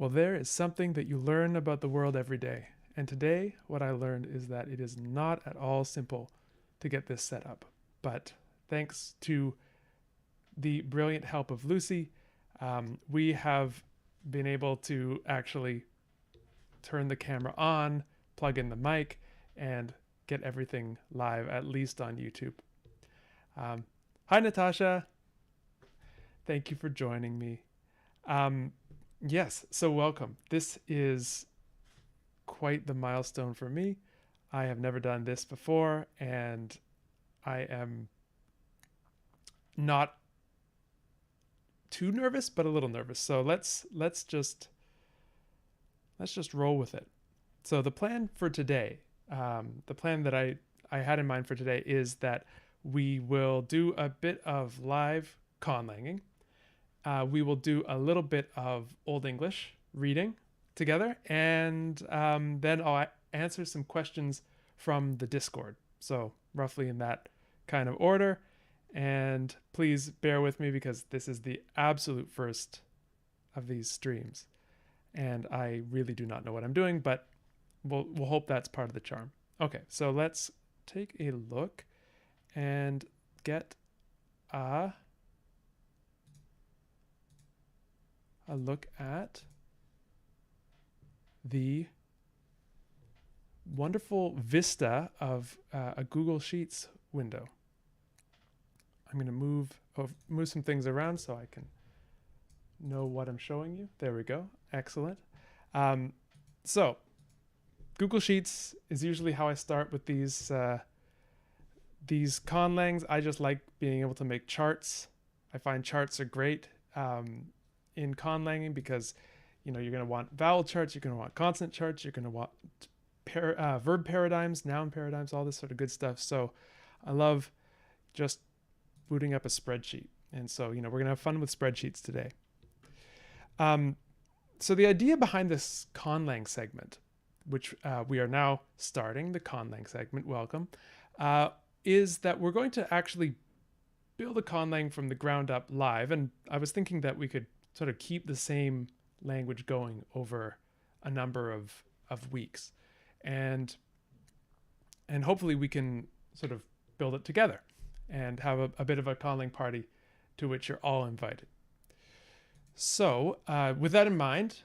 Well, there is something that you learn about the world every day. And today, what I learned is that it is not at all simple to get this set up. But thanks to the brilliant help of Lucy, we have been able to actually turn the camera on, plug in the mic, and get everything live, at least on YouTube. Hi, Natasha. Thank you for joining me. Yes, so welcome. This is quite the milestone for me. I have never done this before, and I am not too nervous, but a little nervous. So let's just roll with it. So the plan for today, the plan that I had in mind for today is that we will do a bit of live conlanging. We will do a little bit of Old English reading together, and then I'll answer some questions from the Discord. So roughly in that kind of order. And please bear with me because this is the absolute first of these streams. And I really do not know what I'm doing, but we'll hope that's part of the charm. Okay, so let's take a look and get a look at the wonderful vista of a Google Sheets window. I'm going to move some things around so I can know what I'm showing you. There we go. Excellent. So Google Sheets is usually how I start with these conlangs. I just like being able to make charts. I find charts are great in conlanging because you're going to want vowel charts, you're going to want consonant charts, you're going to want verb paradigms, noun paradigms, all this sort of good stuff. So I love just booting up a spreadsheet. And so, we're going to have fun with spreadsheets today. So the idea behind this conlang segment, which we are now starting, the conlang segment, welcome, is that we're going to actually build a conlang from the ground up live. And I was thinking that we could sort of keep the same language going over a number of weeks. And hopefully we can sort of build it together and have a bit of a conlang party to which you're all invited. So with that in mind,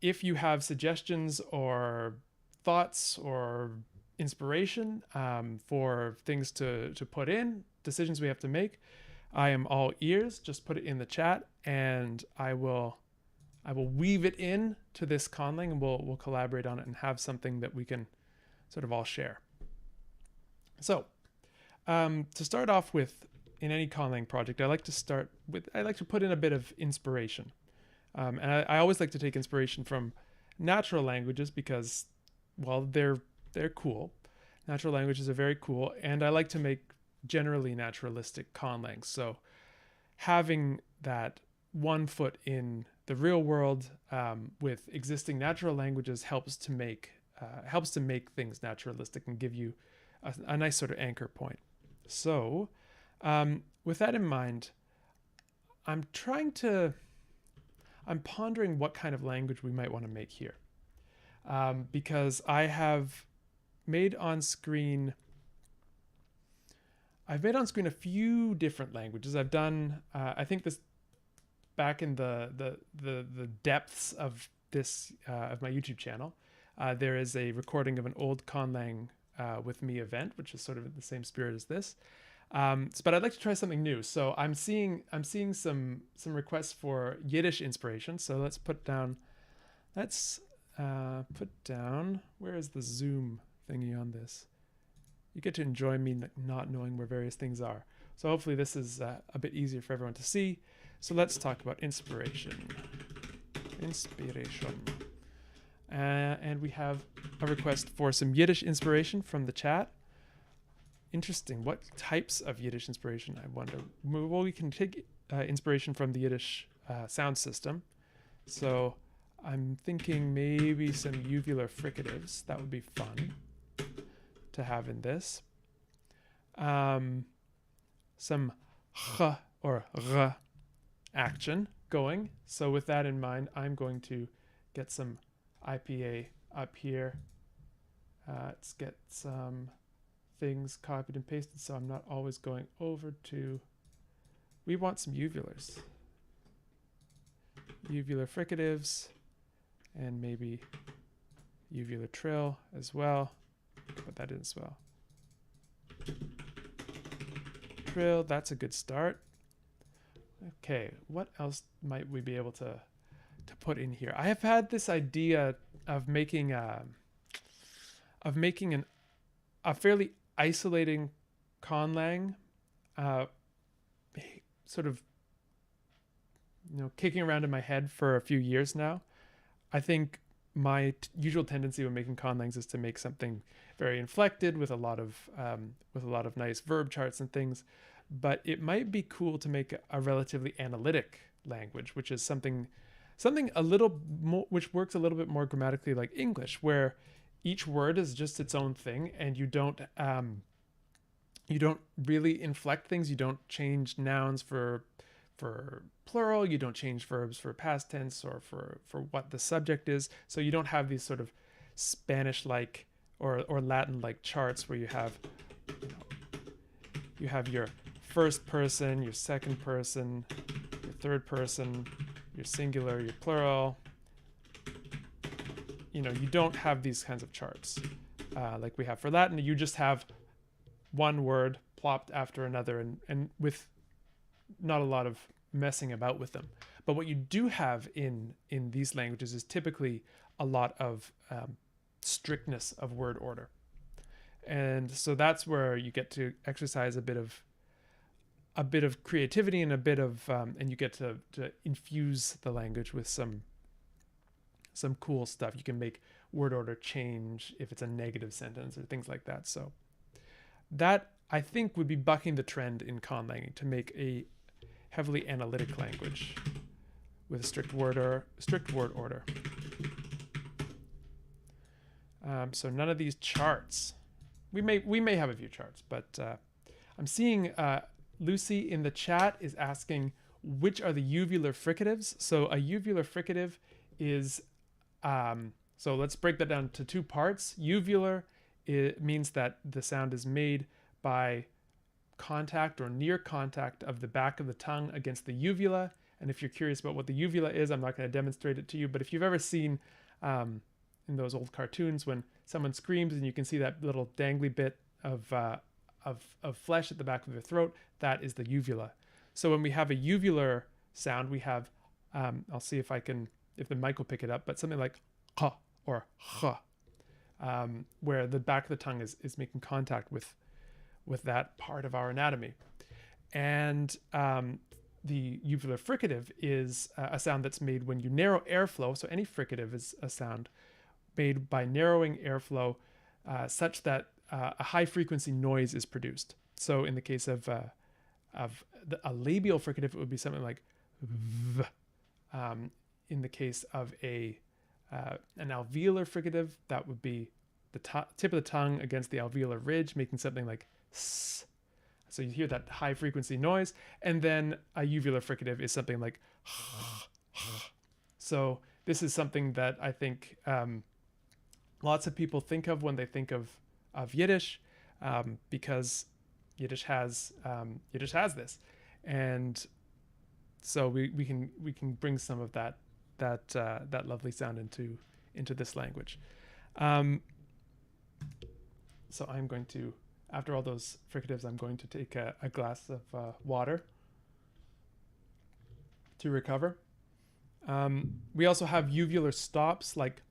if you have suggestions or thoughts or inspiration for things to put in, decisions we have to make, I am all ears. Just put it in the chat and I will weave it in to this conlang, and we'll collaborate on it and have something that we can sort of all share. So to start off with, in any conlang project, I like to put in a bit of inspiration. And I always like to take inspiration from natural languages because, well, they're cool. Natural languages are very cool, and I like to make generally naturalistic conlangs. So having that one foot in the real world with existing natural languages helps to make things naturalistic and give you a nice sort of anchor point. So with that in mind, I'm pondering what kind of language we might want to make here, because I have made on screen a few different languages. I've done, I think this back in the depths of this of my YouTube channel. There is a recording of an old Conlang with me event, which is sort of in the same spirit as this. But I'd like to try something new. So I'm seeing some requests for Yiddish inspiration. So let's put down, where is the zoom thingy on this? You get to enjoy me not knowing where various things are. So hopefully this is a bit easier for everyone to see. So let's talk about inspiration. And we have a request for some Yiddish inspiration from the chat. Interesting. What types of Yiddish inspiration, I wonder? Well, we can take inspiration from the Yiddish sound system. So I'm thinking maybe some uvular fricatives. That would be fun to have in this. Some ch or r action going. So with that in mind, I'm going to get some IPA up here. Let's get some things copied and pasted so I'm not always going over to... We want some uvulars. Uvular fricatives, and maybe uvular trill as well. Put that in as well. Trill, that's a good start. Okay, what else might we be able to put in here? I have had this idea of making a fairly isolating conlang, sort of, kicking around in my head for a few years now. I think my usual tendency when making conlangs is to make something very inflected with a lot of nice verb charts and things. But it might be cool to make a relatively analytic language, which is something a little more, which works a little bit more grammatically like English, where each word is just its own thing, and you don't really inflect things. You don't change nouns for plural. You don't change verbs for past tense or for what the subject is. So you don't have these sort of Spanish-like or Latin-like charts where you have your first person, your second person, your third person, your singular, your plural. You don't have these kinds of charts like we have for Latin. You just have one word plopped after another, and with not a lot of messing about with them. But what you do have in these languages is typically a lot of strictness of word order. And so that's where you get to exercise a bit of creativity and a bit of and you get to infuse the language with some cool stuff. You can make word order change if it's a negative sentence or things like that. So that, I think, would be bucking the trend in conlanging, to make a heavily analytic language with a strict word order. So none of these charts. We may have a few charts, but I'm seeing Lucy in the chat is asking which are the uvular fricatives. So a uvular fricative is so let's break that down to two parts. Uvular, it means that the sound is made by contact or near contact of the back of the tongue against the uvula. And if you're curious about what the uvula is, I'm not going to demonstrate it to you, but if you've ever seen in those old cartoons when someone screams and you can see that little dangly bit of flesh at the back of their throat, that is the uvula. So when we have a uvular sound, we have I'll see if the mic will pick it up, but something like ha or ha, where the back of the tongue is making contact with that part of our anatomy. And the uvular fricative is a sound that's made when you narrow airflow. So any fricative is a sound made by narrowing airflow such that a high frequency noise is produced. So in the case of a labial fricative, it would be something like v. In the case of an alveolar fricative, that would be the tip of the tongue against the alveolar ridge, making something like s. So you hear that high frequency noise. And then a uvular fricative is something like so this is something that I think lots of people think of when they think of Yiddish, because Yiddish has this, and so we can bring some of that lovely sound into this language. So I'm going to, after all those fricatives, I'm going to take a glass of water to recover. We also have uvular stops, like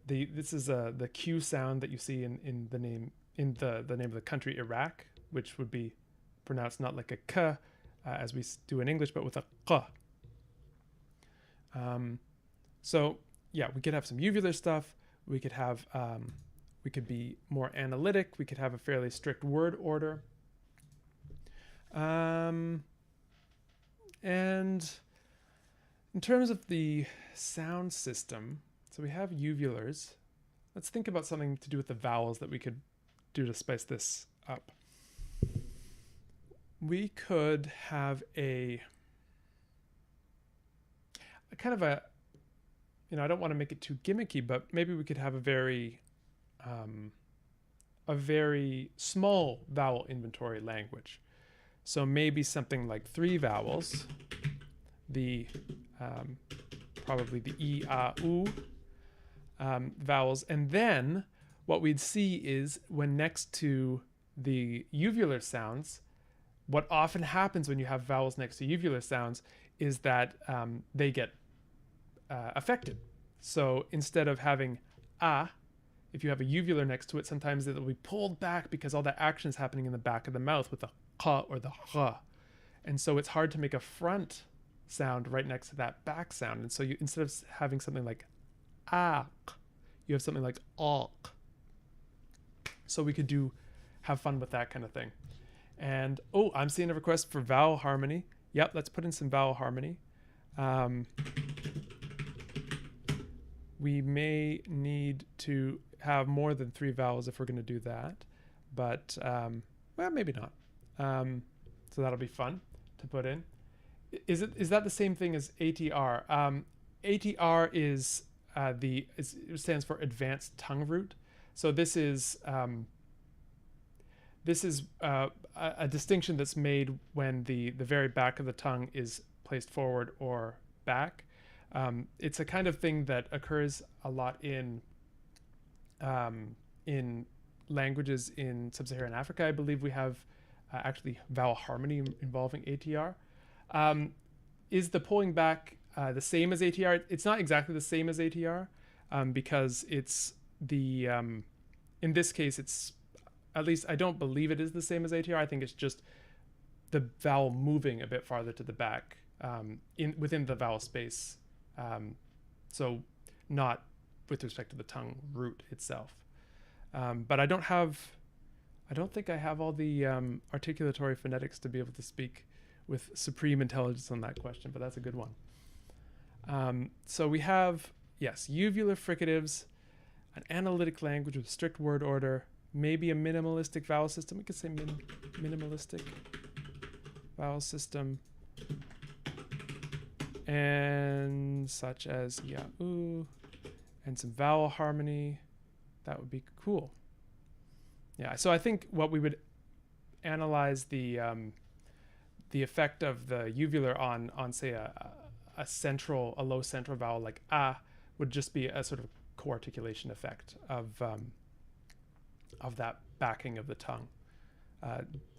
this is the Q sound that you see in the name of the country Iraq, which would be pronounced not like a k as we do in English, but with a q. So yeah, we could have some uvular stuff. We could have we could be more analytic. We could have a fairly strict word order. And in terms of the sound system, so we have uvulars. Let's think about something to do with the vowels that we could do to spice this up. We could have a kind of a I don't want to make it too gimmicky, but maybe we could have a very small vowel inventory language. So maybe something like 3 vowels, the probably the E, A, U vowels. And then what we'd see is when next to the uvular sounds, what often happens when you have vowels next to uvular sounds is that they get affected. So instead of having A, if you have a uvular next to it, sometimes it'll be pulled back because all that action is happening in the back of the mouth with the K or the H. And so it's hard to make a front sound right next to that back sound. And so you, instead of having something like ak, you have something like alk. So we could have fun with that kind of thing. And oh, I'm seeing a request for vowel harmony. Yep, let's put in some vowel harmony. We may need to have more than 3 vowels if we're going to do that, but well, maybe not. So that'll be fun to put in. Is that the same thing as ATR? ATR is it stands for advanced tongue root. So this is a distinction that's made when the very back of the tongue is placed forward or back. It's a kind of thing that occurs a lot in languages in sub-Saharan Africa. I believe we have actually vowel harmony involving ATR. Is the pulling back the same as ATR? It's not exactly the same as ATR because it's the in this case it's, at least I don't believe it is the same as ATR. I think it's just the vowel moving a bit farther to the back within the vowel space. So not with respect to the tongue root itself. But I don't think I have all the articulatory phonetics to be able to speak with supreme intelligence on that question, but that's a good one. So we have, yes, uvular fricatives, an analytic language with strict word order, maybe a minimalistic vowel system. We could say minimalistic vowel system, and such as ya-oo, and some vowel harmony. That would be cool. Yeah, so I think what we would analyze the effect of the uvular on say a low central vowel like a would just be a sort of co-articulation effect of that backing of the tongue.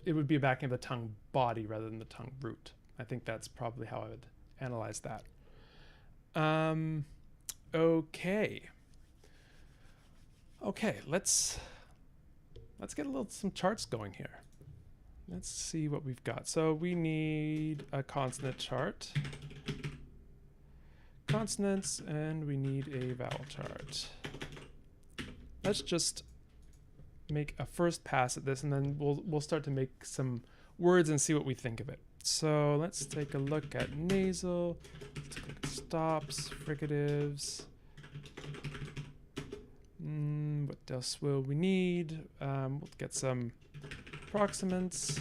It would be a backing of the tongue body rather than the tongue root. I think that's probably how I would analyze that. Okay, let's get some charts going here. Let's see what we've got. So we need a consonant chart, consonants, and we need a vowel chart. Let's just make a first pass at this, and then we'll start to make some words and see what we think of it. So let's take a look at nasal, let's take a look at stops, fricatives. What else will we need? We'll get some approximants.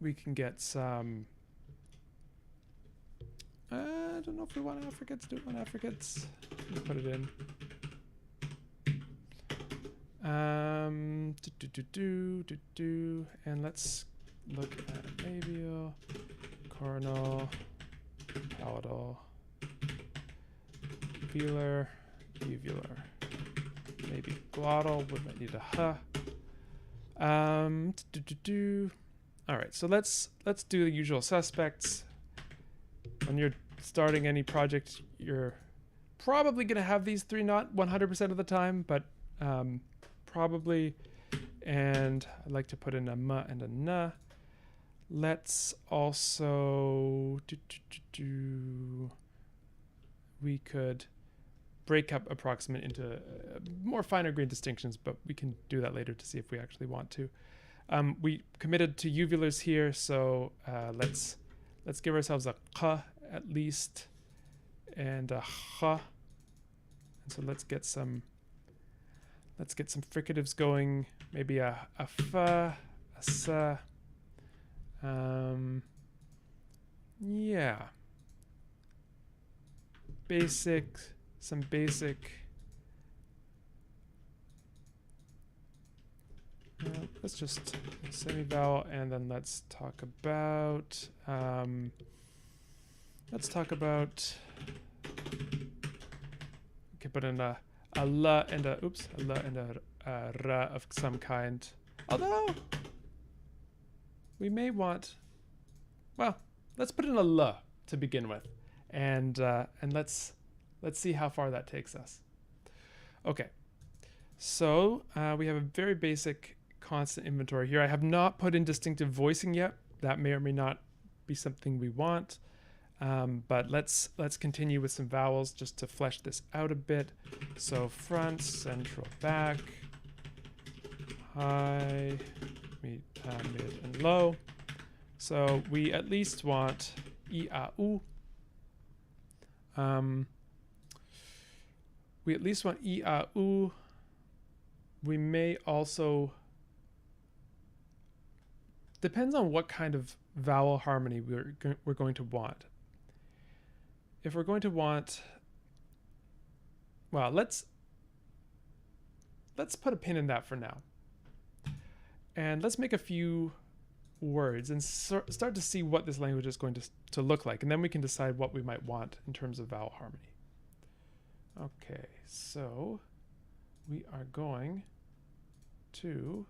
We can get some, I don't know if we want affricates. Do we want affricates? We'll put it in. And let's look at labial, coronal, palatal, velar, uvular, maybe glottal. We might need a h. All right, so let's do the usual suspects. When you're starting any project, you're probably going to have these 3, not 100% of the time, but probably. And I'd like to put in a m and a n. Let's also we could break up approximate into more finer grained distinctions, but we can do that later to see if we actually want to. We committed to uvulars here, so let's give ourselves a k at least and a h. And so let's get some fricatives going. Maybe a f, a s. Yeah. some basic. Let's just semi-vowel, and then let's talk about. Okay, put in a l and a r of some kind. Although we may want. Well, let's put in a l to begin with, and let's see how far that takes us. Okay, so we have a very basic constant inventory here. I have not put in distinctive voicing yet. That may or may not be something we want, but let's continue with some vowels just to flesh this out a bit. So front, central, back, high, mid, and low. So we at least want I, A, U. We at least want I, A, U. We may also, depends on what kind of vowel harmony we're going to want. If we're going to want, well, let's put a pin in that for now. And let's make a few words and start to see what this language is going to look like, and then we can decide what we might want in terms of vowel harmony. Okay, so we are going to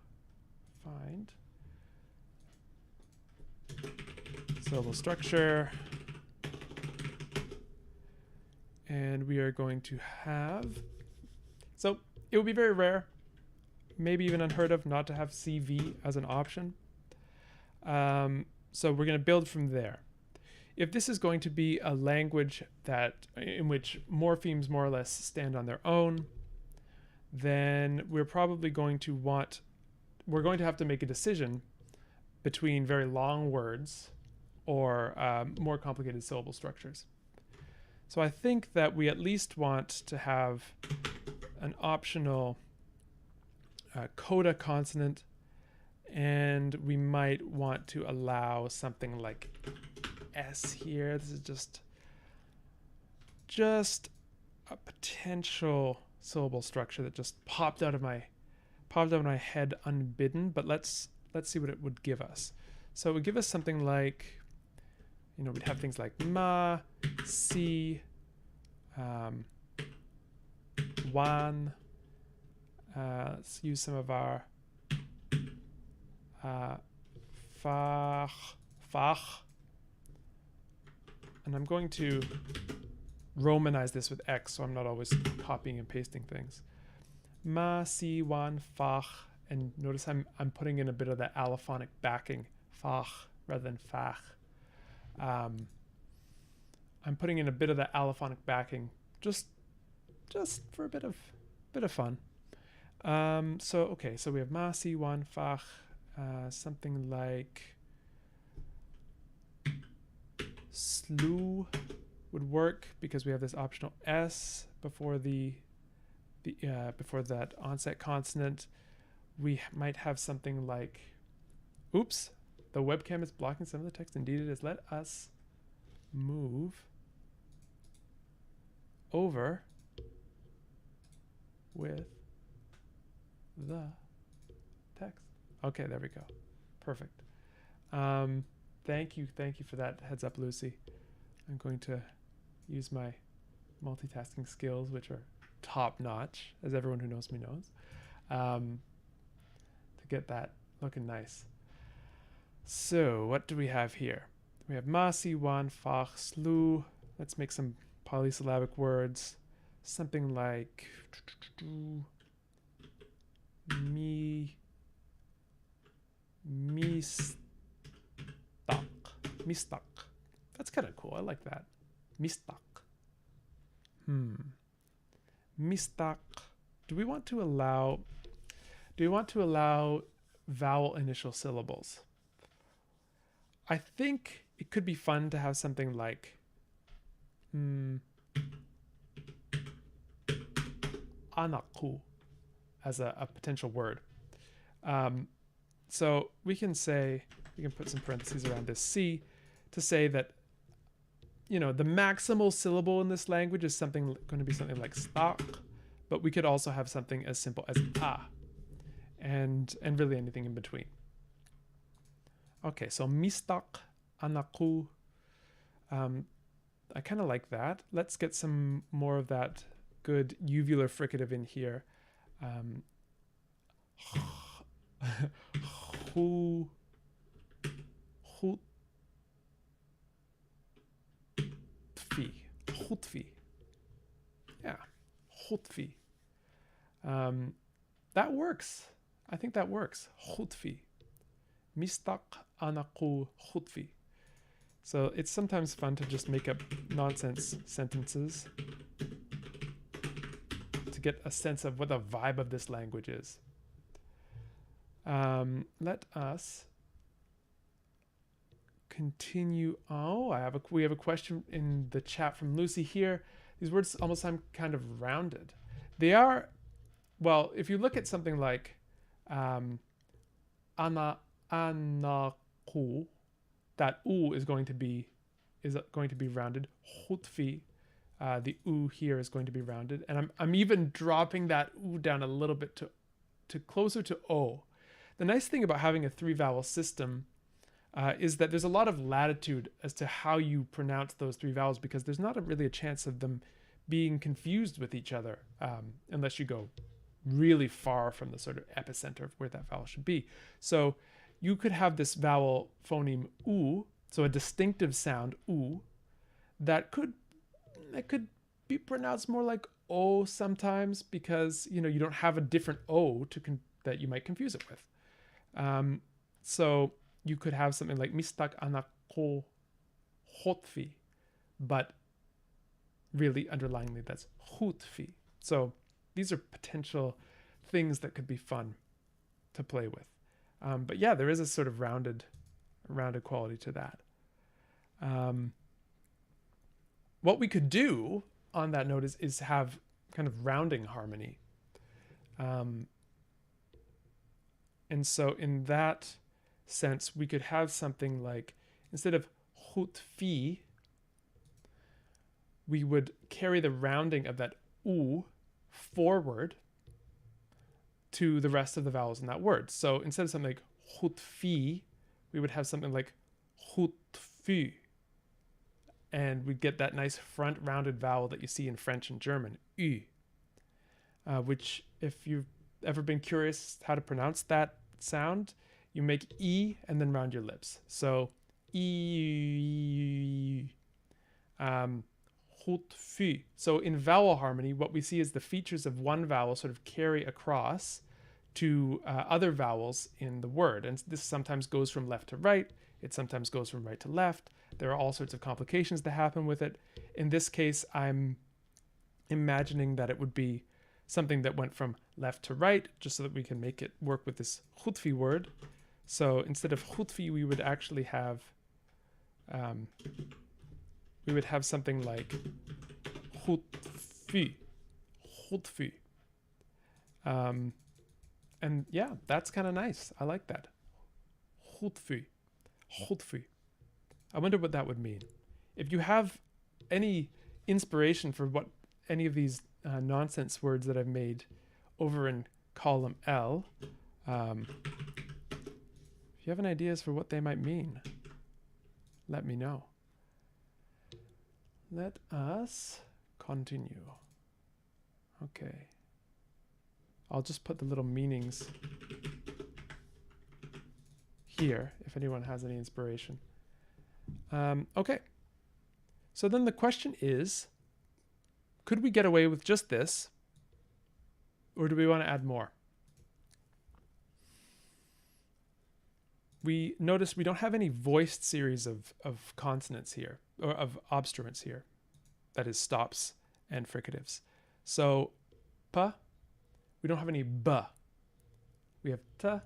find syllable structure, and we are going to have, so it would be very rare, maybe even unheard of, not to have CV as an option. So we're going to build from there. If this is going to be a language in which morphemes more or less stand on their own, then we're probably going to have to make a decision between very long words or more complicated syllable structures. So I think that we at least want to have an optional coda consonant, and we might want to allow something like S here. This is just a potential syllable structure that just popped out of my head unbidden, but let's see what it would give us. So it would give us something like, we'd have things like ma, si, wan. Let's use some of our fach. And I'm going to Romanize this with X, so I'm not always copying and pasting things. Ma, si, wan, fach. And notice I'm putting in a bit of that allophonic backing, fach, rather than fach. I'm putting in a bit of that allophonic backing just for a bit of fun. So we have ma, si, wan, fach, something like slew would work because we have this optional S before before that onset consonant. We might have something like, oops, the webcam is blocking some of the text. Indeed it is. Let us move over with the text. Okay, there we go. Perfect. Thank you for that heads up, Lucy. I'm going to use my multitasking skills, which are top notch, as everyone who knows me knows, to get that looking nice. So what do we have here? We have ma, si, wan, fach, slew. Let's make some polysyllabic words. Something like mistak. That's kind of cool. I like that. Mistak. Mistak. Do we want to allow vowel initial syllables? I think it could be fun to have something like anaku as a potential word. So we can put some parentheses around this C to say that the maximal syllable in this language is going to be something like stak, but we could also have something as simple as a, and really anything in between. Okay, so mistak anaku. I kind of like that. Let's get some more of that good uvular fricative in here. Hutfi. Yeah, hutfi. That works. I think that works. Hutfi. Mistak anaku hutfi. So it's sometimes fun to just make up nonsense sentences to get a sense of what the vibe of this language is. Let us continue. Oh, we have a question in the chat from Lucy here. These words almost sound kind of rounded. They are, well, if you look at something like anaku, that u is going to be rounded. Hutfi, the u here is going to be rounded, and I'm even dropping that u down a little bit to closer to o. The nice thing about having a 3-vowel system is that there's a lot of latitude as to how you pronounce those 3 vowels, because there's not really a chance of them being confused with each other unless you go really far from the sort of epicenter of where that vowel should be. So you could have this vowel phoneme u, so a distinctive sound u, that could be pronounced more like o sometimes, because you don't have a different o that you might confuse it with. So you could have something like mistak anako hotfi, but really underlyingly that's hutfi. So these are potential things that could be fun to play with. But yeah, there is a sort of rounded quality to that. What we could do on that note is have kind of rounding harmony. And so in that sense, we could have something like, instead of hutfi, we would carry the rounding of that u forward to the rest of the vowels in that word. So instead of something like hutfi, we would have something like hutfi. And we'd get that nice front rounded vowel that you see in French and German, ü, which, if you've ever been curious how to pronounce that sound, you make e and then round your lips. So e, hutfi. So in vowel harmony, what we see is the features of one vowel sort of carry across to other vowels in the word. And this sometimes goes from left to right. It sometimes goes from right to left. There are all sorts of complications that happen with it. In this case, I'm imagining that it would be something that went from left to right, just so that we can make it work with this hutfi word. So instead of hutfi, we would actually have something like hutfi. And yeah, that's kind of nice. I like that. Hutfi. I wonder what that would mean. If you have any inspiration for what any of these nonsense words that I've made over in column L, if you have any ideas for what they might mean, let me know. Let us continue. Okay. I'll just put the little meanings here if anyone has any inspiration. Okay. So then the question is, could we get away with just this, or do we want to add more? We notice we don't have any voiced series of consonants here, or of obstruments here. That is stops and fricatives. So, pa, we don't have any ba. We have ta,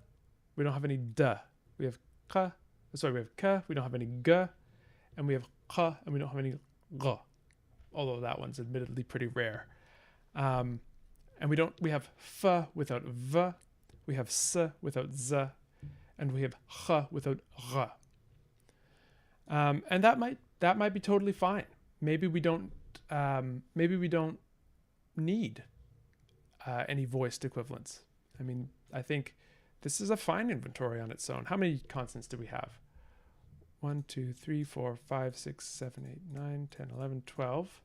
we don't have any da. We have ka, we have ka, we don't have any ga, and we have ka, and we don't have any ga. Although that one's admittedly pretty rare. And we have fa without v, we have s without z, and we have ch without r. And that might that might be totally fine. Maybe we don't need any voiced equivalents. I mean, I think this is a fine inventory on its own. How many consonants do we have? 1, 2, 3, 4, 5, 6, 7, 8, 9, 10, 11, 12.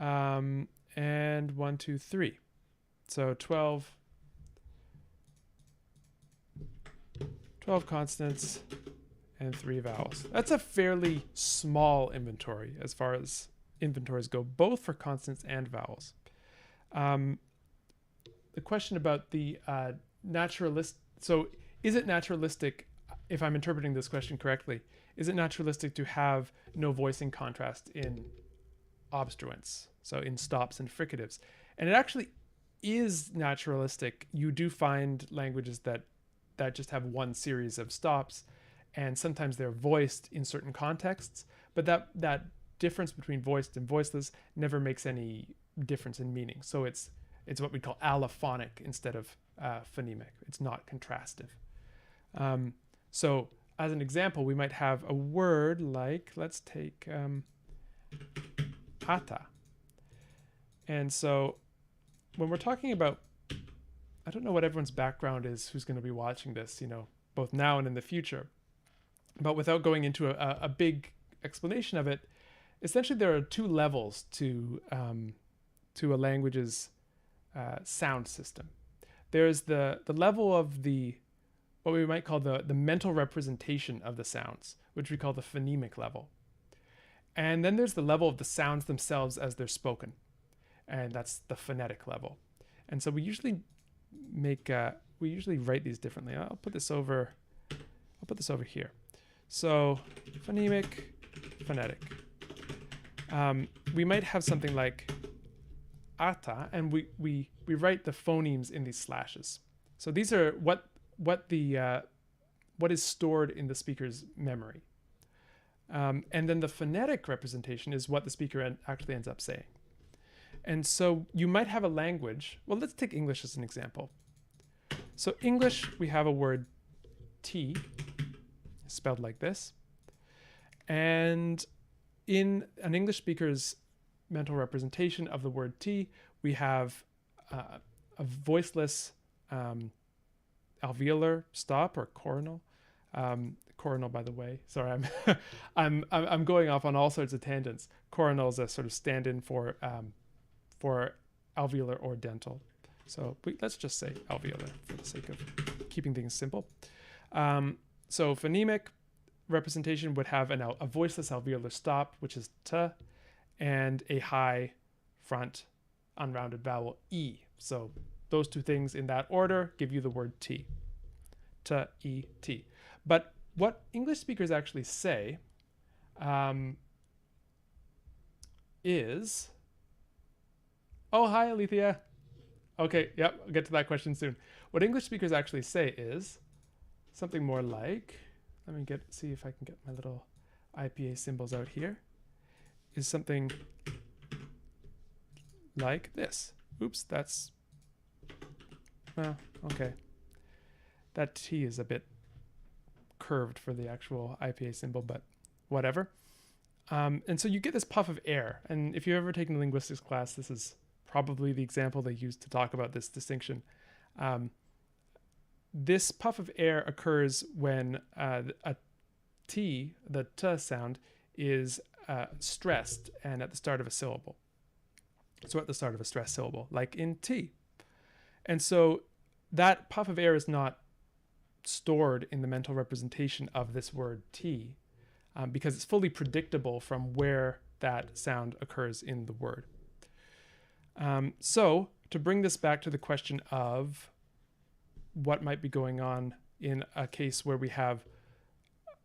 And 1, 2, 3. So 12 consonants and 3 vowels. That's a fairly small inventory as far as inventories go, both for consonants and vowels. The question about the naturalist. So is it naturalistic, if I'm interpreting this question correctly, is it naturalistic to have no voicing contrast in obstruents, so in stops and fricatives? And it actually is naturalistic. You do find languages that just have one series of stops, and sometimes they're voiced in certain contexts, but that difference between voiced and voiceless never makes any difference in meaning. So it's what we call allophonic instead of phonemic. It's not contrastive. So as an example, we might have a word like, let's take ata. And so when we're talking about, I don't know what everyone's background is who's going to be watching this, both now and in the future, but without going into a big explanation of it, essentially there are 2 levels to a language's sound system. There's the level of what we might call the mental representation of the sounds, which we call the phonemic level. And then there's the level of the sounds themselves as they're spoken, and that's the phonetic level. And so we usually write these differently. I'll put this over here. So phonemic, phonetic. We might have something like ata, and we write the phonemes in these slashes. So these are what is stored in the speaker's memory. And then the phonetic representation is what the speaker actually ends up saying. And so you might have a language. Well, let's take English as an example. So English, we have a word T, spelled like this. And in an English speaker's mental representation of the word T, we have a voiceless alveolar stop, or coronal. Coronal, by the way. Sorry, I'm going off on all sorts of tangents. Coronal is a sort of stand-in for alveolar or dental. So let's just say alveolar for the sake of keeping things simple. So phonemic representation would have a voiceless alveolar stop, which is t, and a high front unrounded vowel e. So those 2 things in that order give you the word t. T, e, t. But what English speakers actually say is... Oh, hi, Alethea. Okay, yep, I'll get to that question soon. What English speakers actually say is something more like, let me see if I can get my little IPA symbols out here, is something like this. Oops, that's, well, okay. That T is a bit curved for the actual IPA symbol, but whatever. And so you get this puff of air. And if you've ever taken a linguistics class, this is probably the example they use to talk about this distinction. This puff of air occurs when a T, the T sound, is stressed and at the start of a syllable. So at the start of a stressed syllable, like in T. And so that puff of air is not stored in the mental representation of this word T because it's fully predictable from where that sound occurs in the word. So to bring this back to the question of what might be going on in a case where we have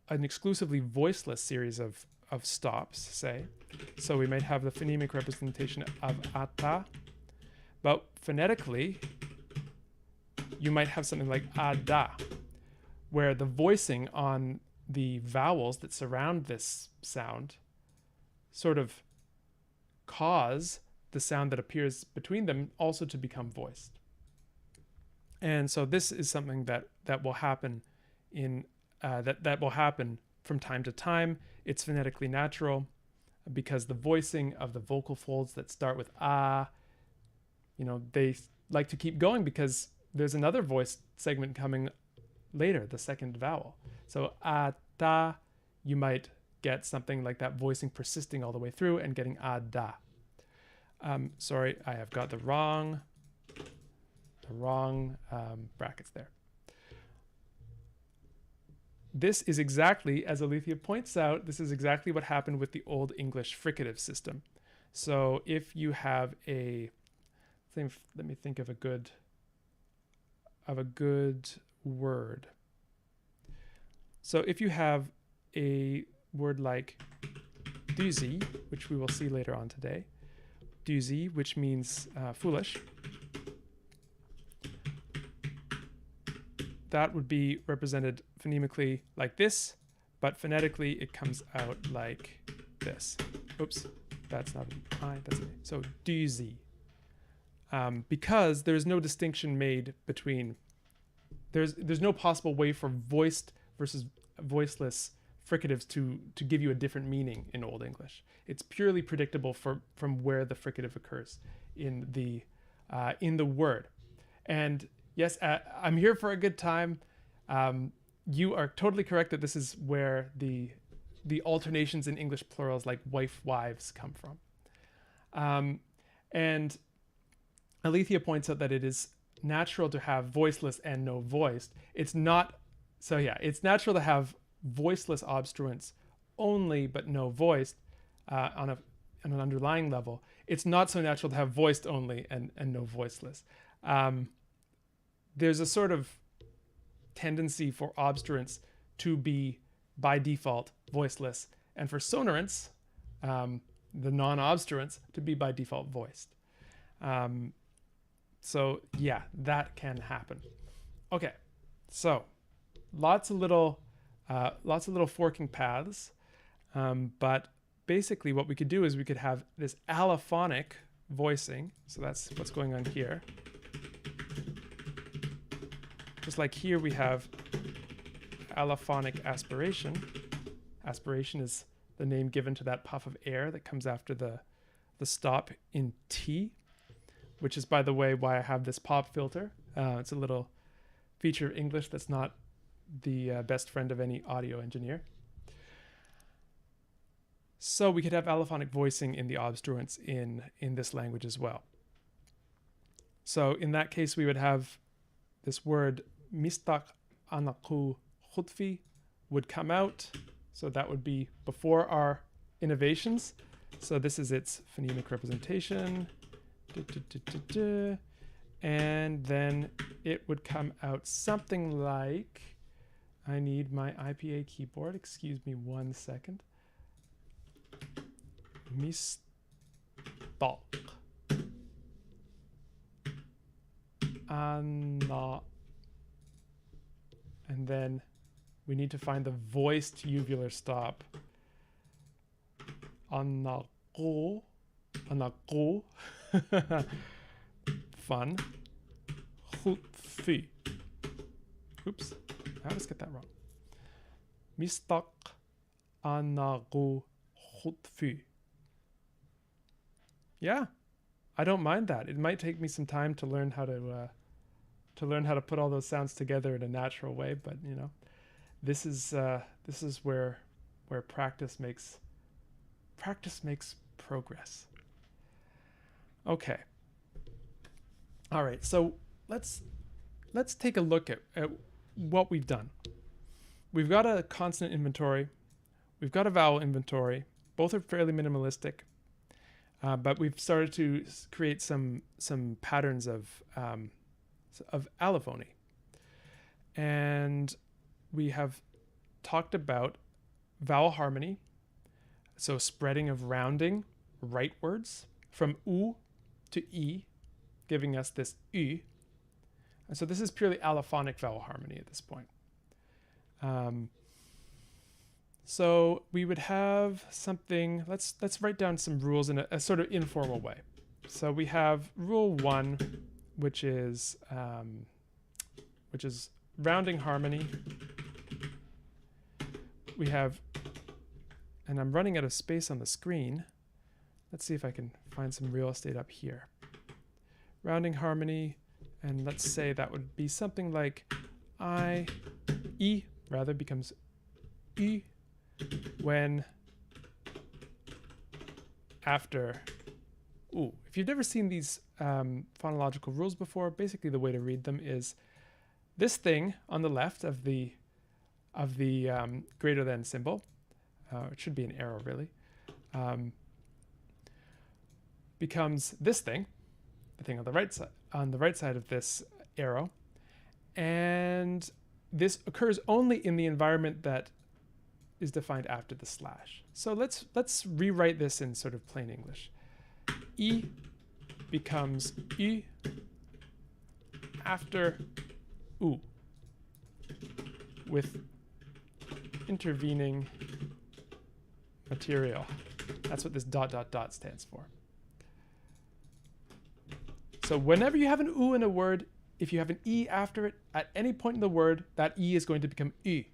an exclusively voiceless series of stops, say. So we might have the phonemic representation of ata, but phonetically, you might have something like ada, where the voicing on the vowels that surround this sound sort of cause the sound that appears between them also to become voiced. And so this is something that will happen that will happen from time to time. It's phonetically natural because the voicing of the vocal folds that start with ah, they like to keep going because there's another voice segment coming later, the second vowel. So ah, ta, you might get something like that voicing persisting all the way through and getting ah, da. Sorry, I have got the wrong brackets there. This is exactly, as Alethea points out, this is exactly what happened with the Old English fricative system. So if you have let me think of a good word. So if you have a word like doozy, which we will see later on today, doozy, which means foolish, that would be represented phonemically like this, but phonetically it comes out like this. Oops, that's not an I, that's an A. So doozy. Because there's no distinction made between, there's no possible way for voiced versus voiceless fricatives to give you a different meaning in Old English. It's purely predictable from where the fricative occurs in the word. And yes, I'm here for a good time. You are totally correct that this is where the alternations in English plurals like wife, wives come from. And Alethea points out that it is natural to have voiceless and no voiced. It's natural to have voiceless obstruents only but no voiced on an underlying level. It's not so natural to have voiced only and no voiceless. There's a sort of tendency for obstruents to be by default voiceless, and for sonorants, the non-obstruents, to be by default voiced. So yeah, that can happen. Okay, so lots of little forking paths, but basically what we could do is we could have this allophonic voicing. So that's what's going on here. Just like here we have allophonic aspiration. Aspiration is the name given to that puff of air that comes after the stop in T, which is, by the way, why I have this pop filter. It's a little feature of English that's not the best friend of any audio engineer. So we could have allophonic voicing in the obstruents in this language as well. So in that case, we would have this word mistak anaku khutfi would come out. So that would be before our innovations. So this is its phonemic representation. And then it would come out something like, I need my IPA keyboard. Excuse me 1 second. Mistak. Anna. And then we need to find the voiced uvular stop. Anako. Anako. Fun. Khutfi. Oops. I always get that wrong. Mistak anagu khutfi. Yeah, I don't mind that. It might take me some time to learn how to put all those sounds together in a natural way, but this is where practice makes progress. Okay. All right. So let's take a look at what we've done. We've got a consonant inventory. We've got a vowel inventory. Both are fairly minimalistic, but we've started to create some patterns of allophony. And we have talked about vowel harmony, so spreading of rounding rightwards from U to E, giving us this Ü. And so this is purely allophonic vowel harmony at this point. So we would have something, let's write down some rules in a sort of informal way. So we have rule 1, which is rounding harmony we have, and I'm running out of space on the screen. Let's see if I can find some real estate up here. Rounding harmony, and let's say that would be something like E rather becomes E when after. Ooh, if you've never seen these phonological rules before, basically the way to read them is this thing on the left of the greater than symbol. It should be an arrow, really. Becomes this thing, the thing on the right side of this arrow, and this occurs only in the environment that is defined after the slash. So let's rewrite this in sort of plain English. E becomes E after U with intervening material. That's what this ... stands for. So whenever you have an U in a word, if you have an E after it, at any point in the word, that E is going to become E.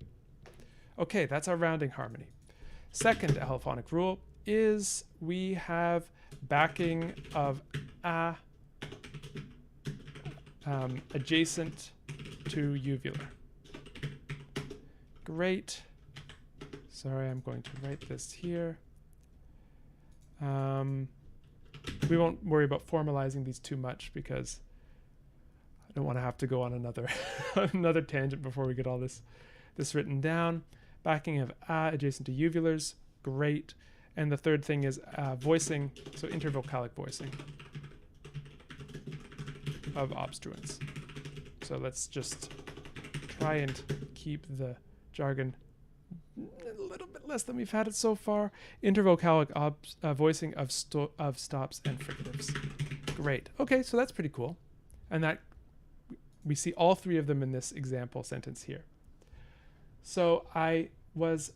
Okay, that's our rounding harmony. Second allophonic rule is we have backing of A adjacent to uvular. Great. Sorry, I'm going to write this here. We won't worry about formalizing these too much because I don't want to have to go on another another tangent before we get all this written down. Backing of A adjacent to uvulars, great. And the third thing is voicing, so intervocalic voicing of obstruents. So let's just try and keep the jargon a little bit less than we've had it so far. Intervocalic voicing of stops and fricatives. Great. Okay, so that's pretty cool. And that we see all three of them in this example sentence here. So I was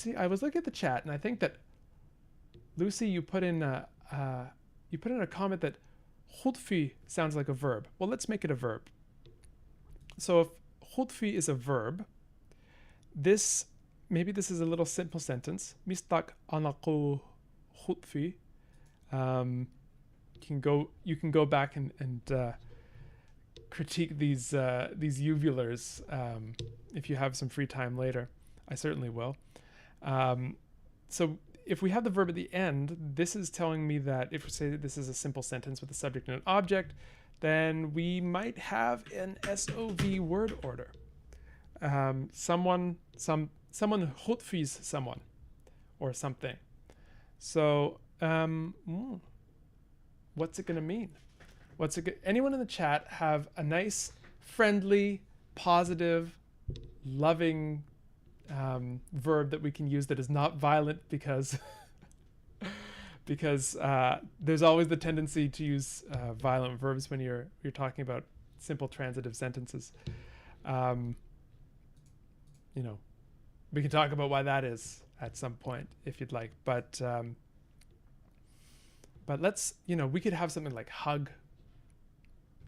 looking at the chat, and I think that Lucy, you put in a comment that hudfi sounds like a verb. Well, let's make it a verb. So if hudfi is a verb, maybe this is a little simple sentence. Mistak anaku hudfi. You can go back and critique these uvulars if you have some free time later. I certainly will. So if we have the verb at the end, this is telling me that if we say that this is a simple sentence with a subject and an object, then we might have an SOV word order. Someone hutfis someone or something. So what's it going to mean? Anyone in the chat have a nice, friendly, positive, loving verb that we can use that is not violent because there's always the tendency to use violent verbs when you're talking about simple transitive sentences. We can talk about why that is at some point if you'd like, but let's, we could have something like hug.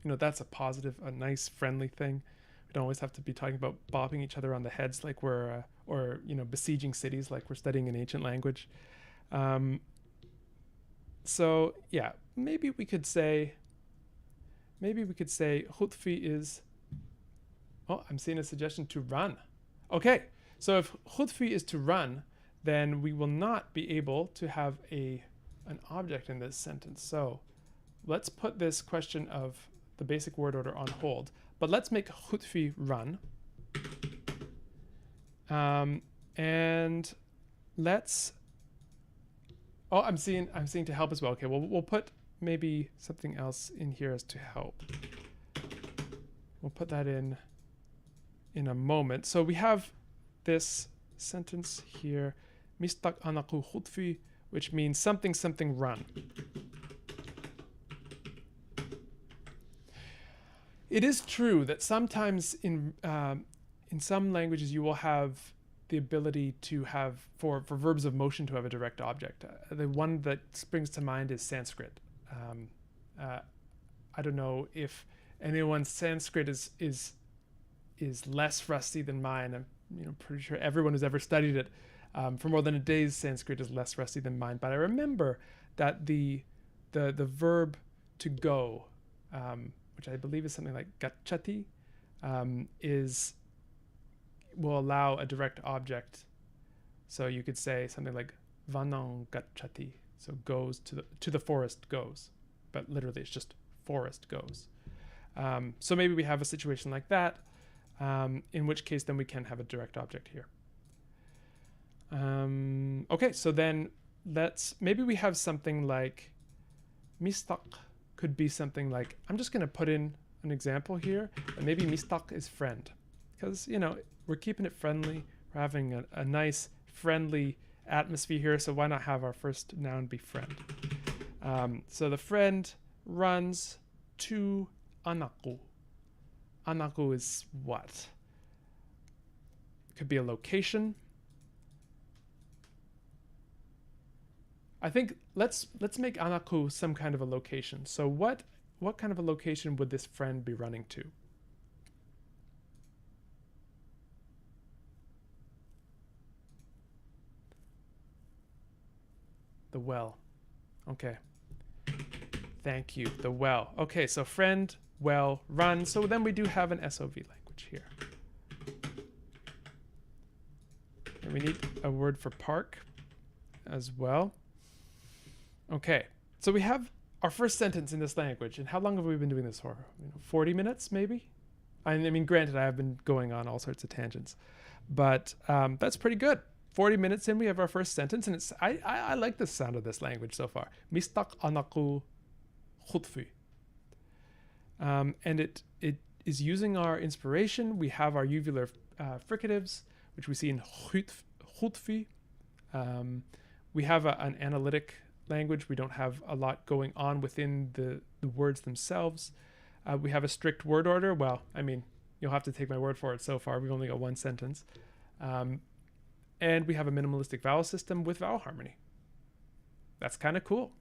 That's a positive, a nice, friendly thing. We don't always have to be talking about bopping each other on the heads like we're, or besieging cities like we're studying an ancient language. So yeah, maybe we could say hutfi is, I'm seeing a suggestion to run. Okay, so if hutfi is to run, then we will not be able to have an object in this sentence. So let's put this question of the basic word order on hold, but let's make hutfi run. And let's, I'm seeing to help as well. Okay, well, we'll put maybe something else in here as to help. We'll put that in a moment. So we have this sentence here, mistak anaku hutfi, which means something run. It is true that sometimes in some languages you will have the ability to have, for verbs of motion, to have a direct object. The one that springs to mind is Sanskrit. I don't know if anyone's Sanskrit is less rusty than mine. pretty sure everyone who's ever studied it for more than a day's Sanskrit is less rusty than mine. But I remember that the verb to go, which I believe is something like gacchati, will allow a direct object. So you could say something like vanang gacchati, so goes to the forest goes, but literally it's just forest goes. So maybe we have a situation like that, in which case then we can have a direct object here. Okay, so then maybe we have something like mistak could be something like, I'm just going to put in an example here, and maybe mistak is friend, because we're keeping it friendly, we're having a nice friendly atmosphere here, so why not have our first noun be friend? So the friend runs to anaku. Anaku is what? Could be a location. I think let's make anaku some kind of a location. So what kind of a location would this friend be running to? The well. Okay. Thank you. The well. Okay, so friend, well, run. So then we do have an SOV language here. And we need a word for park as well. Okay, so we have our first sentence in this language. And how long have we been doing this for? 40 minutes, maybe? I mean, granted, I have been going on all sorts of tangents. But that's pretty good. 40 minutes in, we have our first sentence. And I like the sound of this language so far. Mistak anaku khutfi. And it is using our inspiration. We have our uvular fricatives, which we see in khutfi. We have an analytic language. We don't have a lot going on within the words themselves. We have a strict word order. Well, I mean, you'll have to take my word for it so far. We've only got one sentence. And we have a minimalistic vowel system with vowel harmony. That's kind of cool.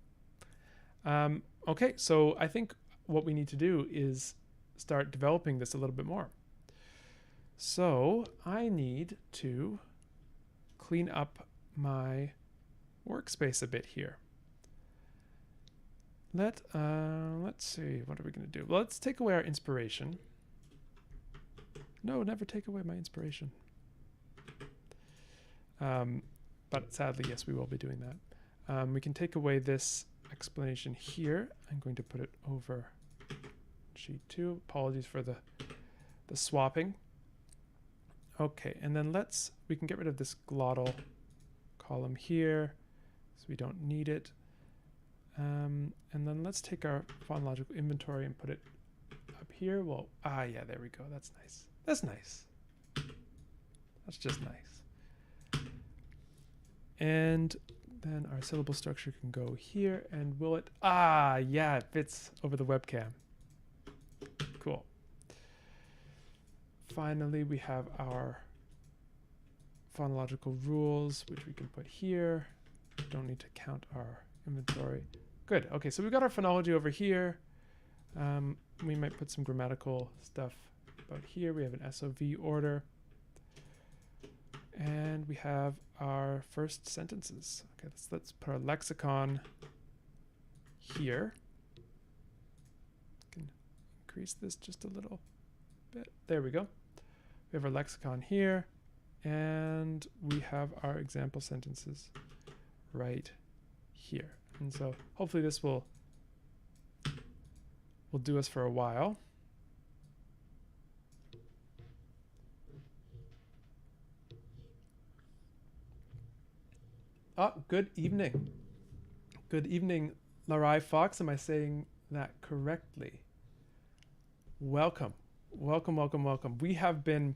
Okay, so I think what we need to do is start developing this a little bit more. So I need to clean up my workspace a bit here. Let's see, what are we going to do? Well, let's take away our inspiration. No, never take away my inspiration. But sadly, yes, we will be doing that. We can take away this explanation here. I'm going to put it over sheet 2. Apologies for the swapping. Okay, and then we can get rid of this glottal column here, so we don't need it. And then let's take our phonological inventory and put it up here. Well, yeah, there we go. That's nice. That's nice. That's just nice. And then our syllable structure can go here, and will it? Yeah, it fits over the webcam. Cool. Finally, we have our phonological rules, which we can put here. Don't need to count our inventory. Good. Okay, so we've got our phonology over here. We might put some grammatical stuff about here. We have an SOV order. And we have our first sentences. Okay, let's put our lexicon here. Can increase this just a little bit. There we go. We have our lexicon here, and we have our example sentences right here. And so hopefully this will do us for a while. Good evening. Good evening, Larai Fox. Am I saying that correctly? Welcome. Welcome, welcome, welcome. We've been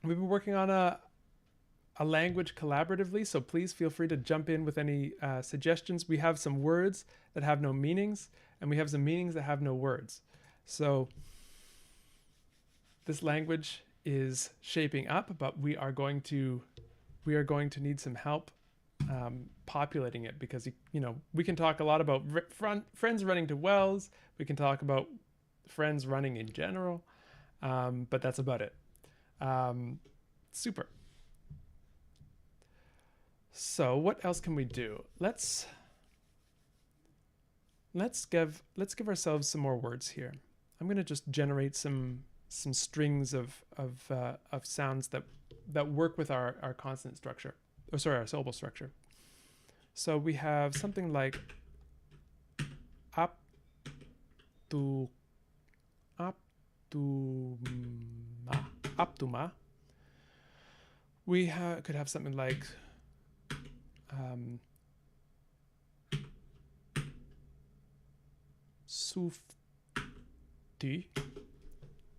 working on a language collaboratively, so please feel free to jump in with any suggestions. We have some words that have no meanings, and we have some meanings that have no words. So this language is shaping up, but we are going to need some help populating it, because we can talk a lot about friends running to wells. We can talk about friends running in general, but that's about it. Super. So what else can we do? Let's give ourselves some more words here. I'm going to just generate some strings of sounds that work with our consonant structure. Oh, sorry, our syllable structure. So we have something like aptuma. We could have something like sufti.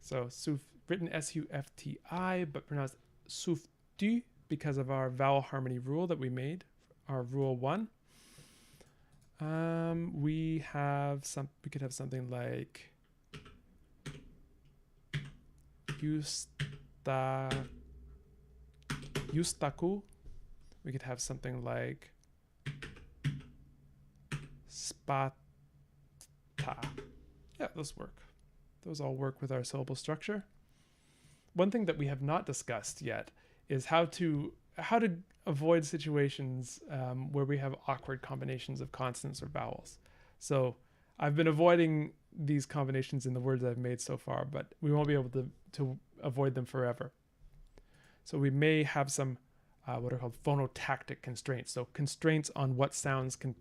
So suf, written S-U-F-T-I, but pronounced sufti because of our vowel harmony rule that we made, our rule 1. We could have something like yustaku. We could have something like spata. Yeah, those work. Those all work with our syllable structure. One thing that we have not discussed yet is how to avoid situations where we have awkward combinations of consonants or vowels. So I've been avoiding these combinations in the words I've made so far, but we won't be able to avoid them forever. So we may have some what are called phonotactic constraints. So constraints on what sounds can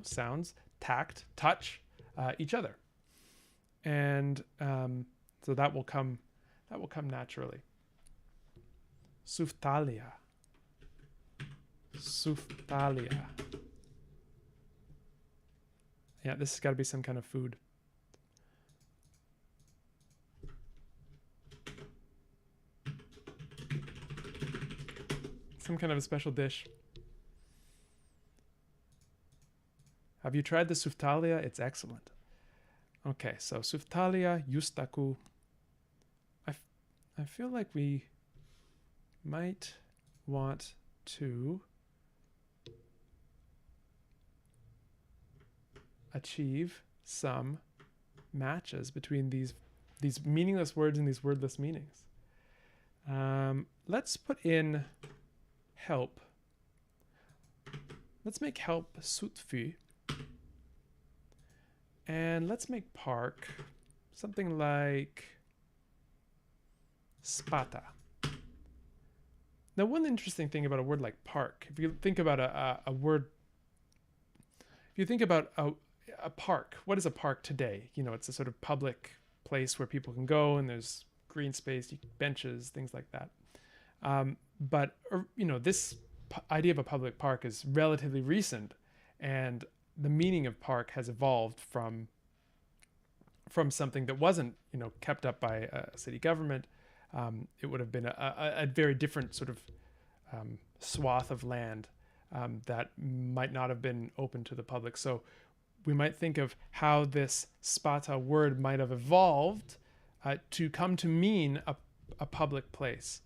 sounds, tact, touch each other. And so that will come naturally. Suftalia. Yeah, this has got to be some kind of food. Some kind of a special dish. Have you tried the suftalia? It's excellent. Okay, so suftalia, yustaku. I feel like we might want to achieve some matches between these meaningless words and these wordless meanings. Let's put in help. Let's make help sutfi. And let's make park something like spata. Now, one interesting thing about a word like park, if you think about a word, if you think about a park, what is a park today? You know, it's a sort of public place where people can go and there's green space, benches, things like that. But you know, this idea of a public park is relatively recent, and the meaning of park has evolved from something that wasn't, you know, kept up by a city government. It would have been a very different sort of swath of land that might not have been open to the public. So we might think of how this spata word might have evolved to come to mean a public place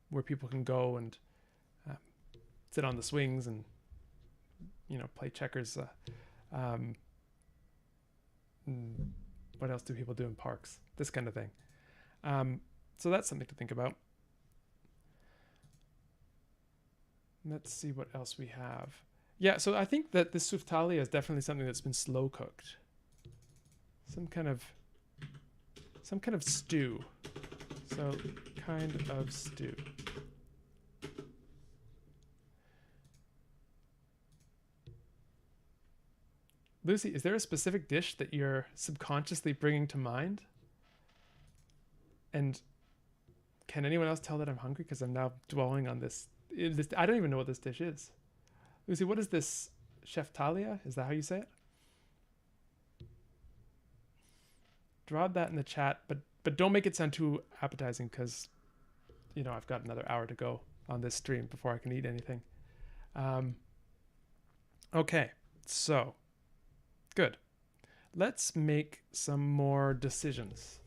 where people can go and sit on the swings and, you know, play checkers. What else do people do in parks? This kind of thing. So that's something to think about. Let's see what else we have. Yeah, so I think that this suftalia is definitely something that's been slow cooked. Some kind of stew. So kind of stew. Lucy, is there a specific dish that you're subconsciously bringing to mind? And can anyone else tell that I'm hungry? Because I'm now dwelling on this. I don't even know what this dish is. Lucy, what is this? Chef Talia? Is that how you say it? Drop that in the chat, but don't make it sound too appetizing, because, you know, I've got another hour to go on this stream before I can eat anything. Okay, so good. Let's make some more decisions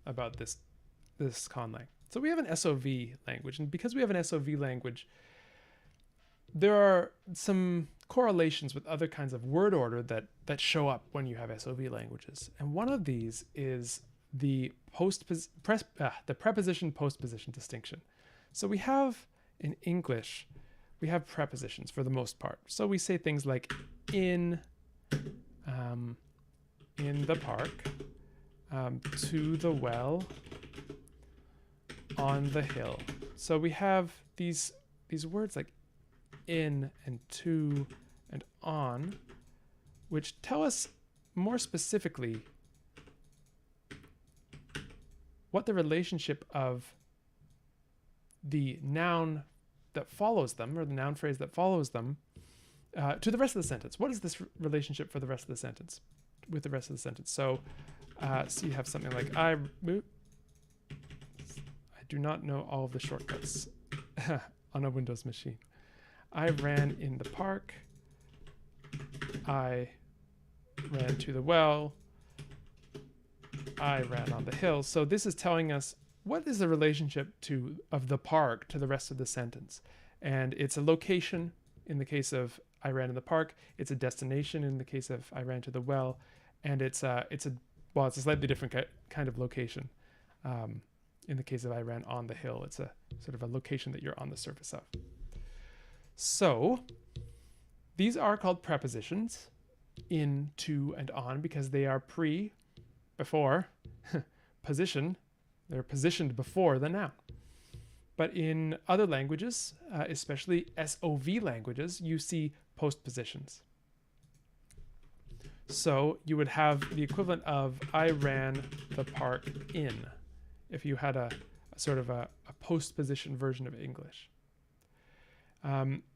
about this Conlang. So we have an SOV language, and because we have an SOV language, there are some correlations with other kinds of word order that show up when you have SOV languages. And one of these is the preposition postposition distinction. So we have in English, we have prepositions for the most part. So we say things like in the park, to the well, on the hill. So we have these words like in and to and on, which tell us more specifically what the relationship of the noun that follows them, or the noun phrase that follows them, to the rest of the sentence. What is this relationship for the rest of the sentence, with the rest of the sentence? So you have something like I do not know all of the shortcuts on a Windows machine. I ran in the park. I ran to the well. I ran on the hill. So this is telling us what is the relationship of the park to the rest of the sentence. And it's a location in the case of I ran in the park. It's a destination in the case of I ran to the well. And it's a slightly different kind of location. In the case of I ran on the hill, it's a sort of a location that you're on the surface of. So these are called prepositions, in, to, and on, because they are before position. They're positioned before the noun. But in other languages, especially SOV languages, you see postpositions. So you would have the equivalent of I ran the park in, if you had a sort of a postposition version of English.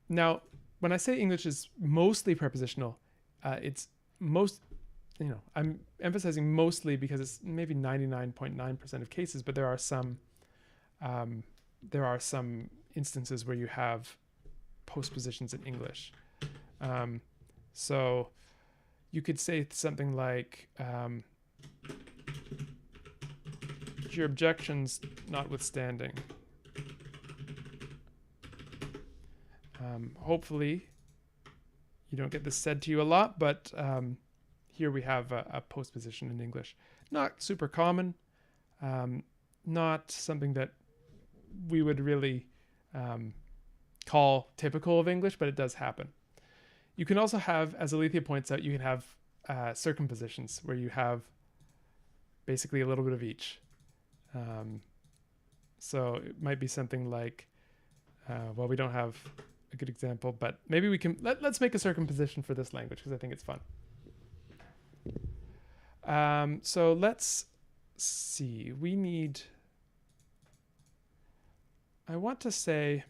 Now, when I say English is mostly prepositional, it's I'm emphasizing mostly because it's maybe 99.9% of cases, but there are some instances where you have postpositions in English. So you could say something like, your objections notwithstanding. Hopefully you don't get this said to you a lot, but here we have a postposition in English. Not super common, not something that we would really call typical of English, but it does happen. You can also have, as Alethea points out, you can have circumpositions where you have basically a little bit of each. So it might be something like, well, we don't have a good example, but maybe we can, let's make a circumposition for this language because I think it's fun. So let's see, I want to say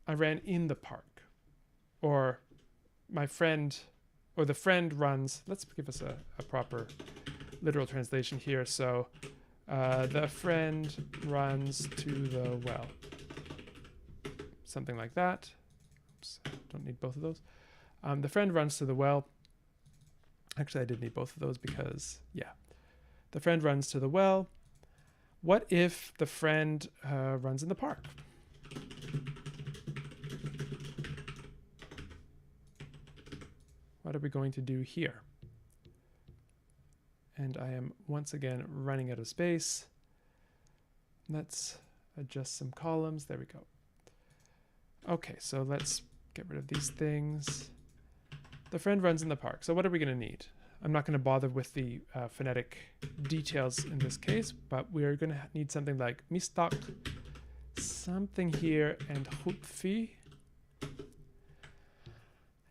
I ran in the park, or my friend, or the friend runs. Let's give us a proper literal translation here. So the friend runs to the well. Something like that. Oops, don't need both of those. The friend runs to the well. Actually, I did need both of those because, yeah. The friend runs to the well. What if the friend runs in the park? What are we going to do here? And I am once again running out of space. Let's adjust some columns. There we go. Okay, so let's get rid of these things. The friend runs in the park. So what are we going to need? I'm not going to bother with the phonetic details in this case, but we are going to need something like mistak, something here, and hupfi.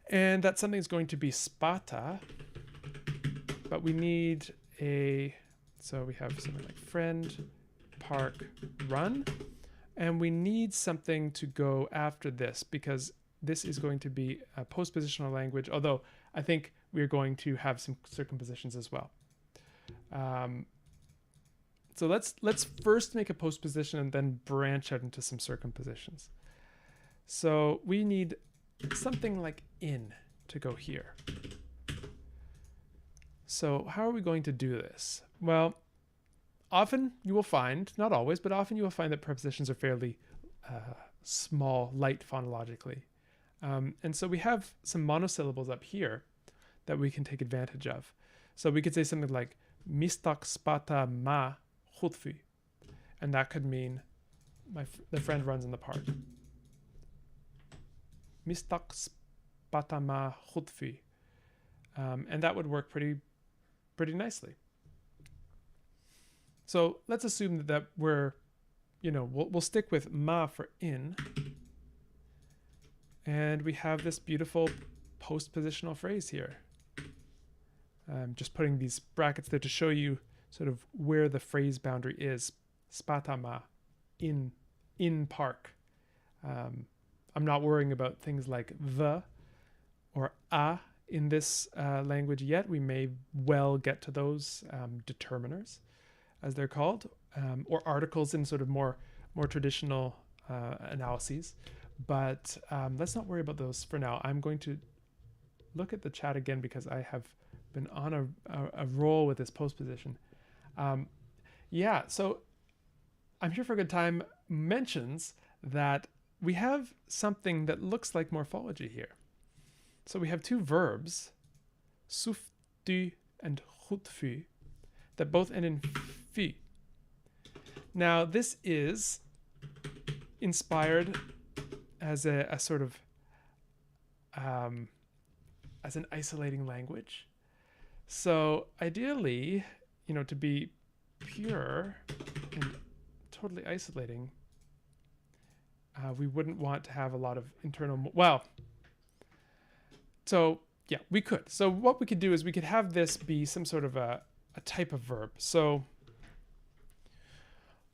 And that something is going to be spata, but we need so we have something like friend, park, run, and we need something to go after this because this is going to be a postpositional language, although I think we're going to have some circumpositions as well. So let's first make a postposition and then branch out into some circumpositions. So we need something like in to go here. So how are we going to do this? Well, often you will find, not always, but often you will find that prepositions are fairly small, light phonologically. And so we have some monosyllables up here that we can take advantage of. So we could say something like mistak spata ma khutfi. And that could mean the friend runs in the park. Mistak spata ma khutfi. And that would work pretty nicely. So let's assume that we're, we'll stick with ma for in. And we have this beautiful postpositional phrase here. I'm just putting these brackets there to show you sort of where the phrase boundary is. Spatama, in park. I'm not worrying about things like the or a in this language yet. We may well get to those determiners, as they're called, or articles in sort of more traditional analyses. But let's not worry about those for now. I'm going to look at the chat again because I have been on a roll with this postposition. So I'm Here for a Good Time mentions that we have something that looks like morphology here. So we have two verbs, suftu and khutfu, that both end in fi. Now this is inspired as a sort of as an isolating language. So ideally, to be pure and totally isolating, we wouldn't want to have a lot of internal. So yeah, we could. So what we could do is we could have this be some sort of a type of verb. So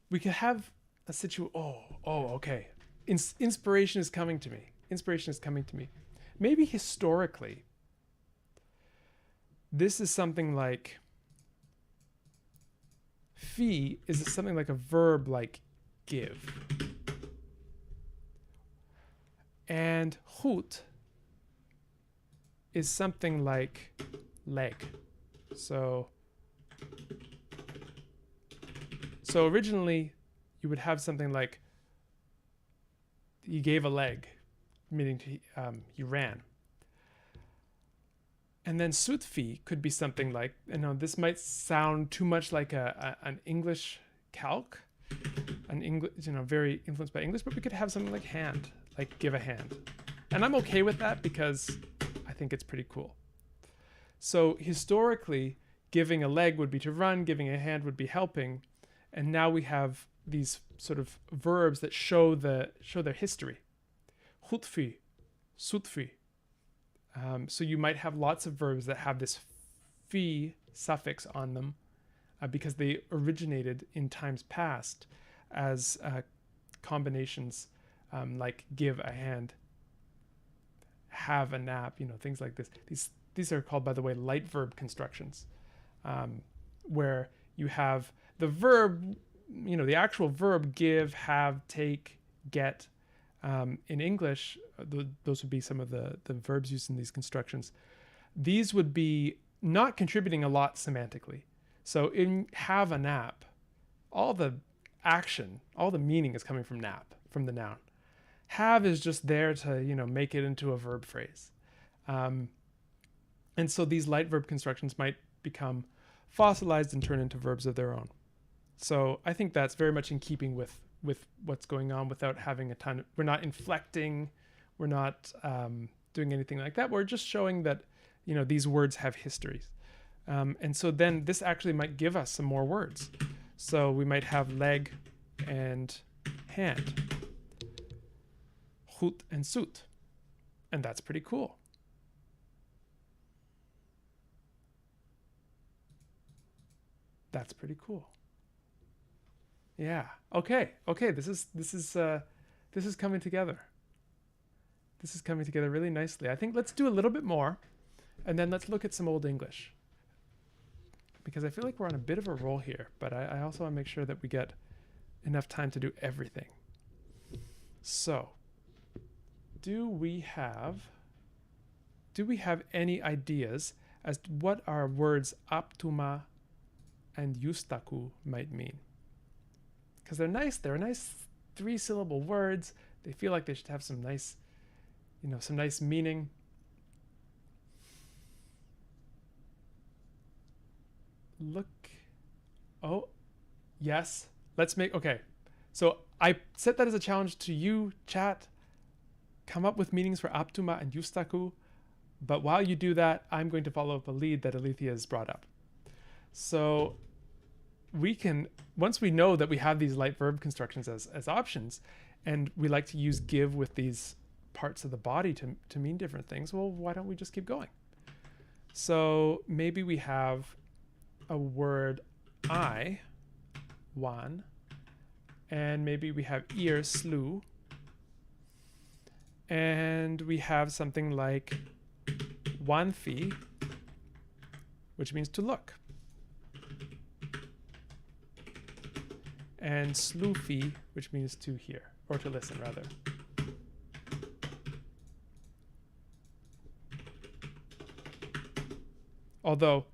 we could have a okay. Inspiration is coming to me. Inspiration is coming to me. Maybe historically, this is something like fi is something like a verb like give. And hut is something like leg. So originally you would have something like he gave a leg, meaning he ran. And then sutfi could be something like, this might sound too much like an English calc, very influenced by English, but we could have something like hand, like give a hand. And I'm okay with that because I think it's pretty cool. So historically, giving a leg would be to run, giving a hand would be helping. And now we have these sort of verbs that show their history. Khutfi, sutfi. So you might have lots of verbs that have this fi suffix on them because they originated in times past as combinations like give a hand, have a nap, things like this. These are called, by the way, light verb constructions, where you have the verb, the actual verb give, have, take, get. In English, those would be some of the verbs used in these constructions. These would be not contributing a lot semantically. So in have a nap, all the action, all the meaning is coming from nap, from the noun. Have is just there to, make it into a verb phrase. And so these light verb constructions might become fossilized and turn into verbs of their own. So I think that's very much in keeping with what's going on without having a ton. We're not inflecting. We're not doing anything like that. We're just showing that, these words have histories. And so then this actually might give us some more words. So we might have leg and hand, hut and sut. And that's pretty cool. That's pretty cool. Yeah. Okay. This is coming together. This is coming together really nicely. I think let's do a little bit more, and then let's look at some Old English, because I feel like we're on a bit of a roll here. But I also want to make sure that we get enough time to do everything. So, do we have any ideas as to what our words aptuma and yustaku might mean? Because they're nice. They're nice 3-syllable words. They feel like they should have some nice, some nice meaning. look. Oh, yes. Let's make, okay. So I set that as a challenge to you, chat. Come up with meanings for aptuma and yustaku. But while you do that, I'm going to follow up a lead that Alethea has brought up. So we can, once we know that we have these light verb constructions as options, and we like to use give with these parts of the body to mean different things, well, why don't we just keep going? So maybe we have a word I, one, and maybe we have ear, slu, and we have something like wanfi, which means to look, and slufi, which means to hear, or to listen rather. Although,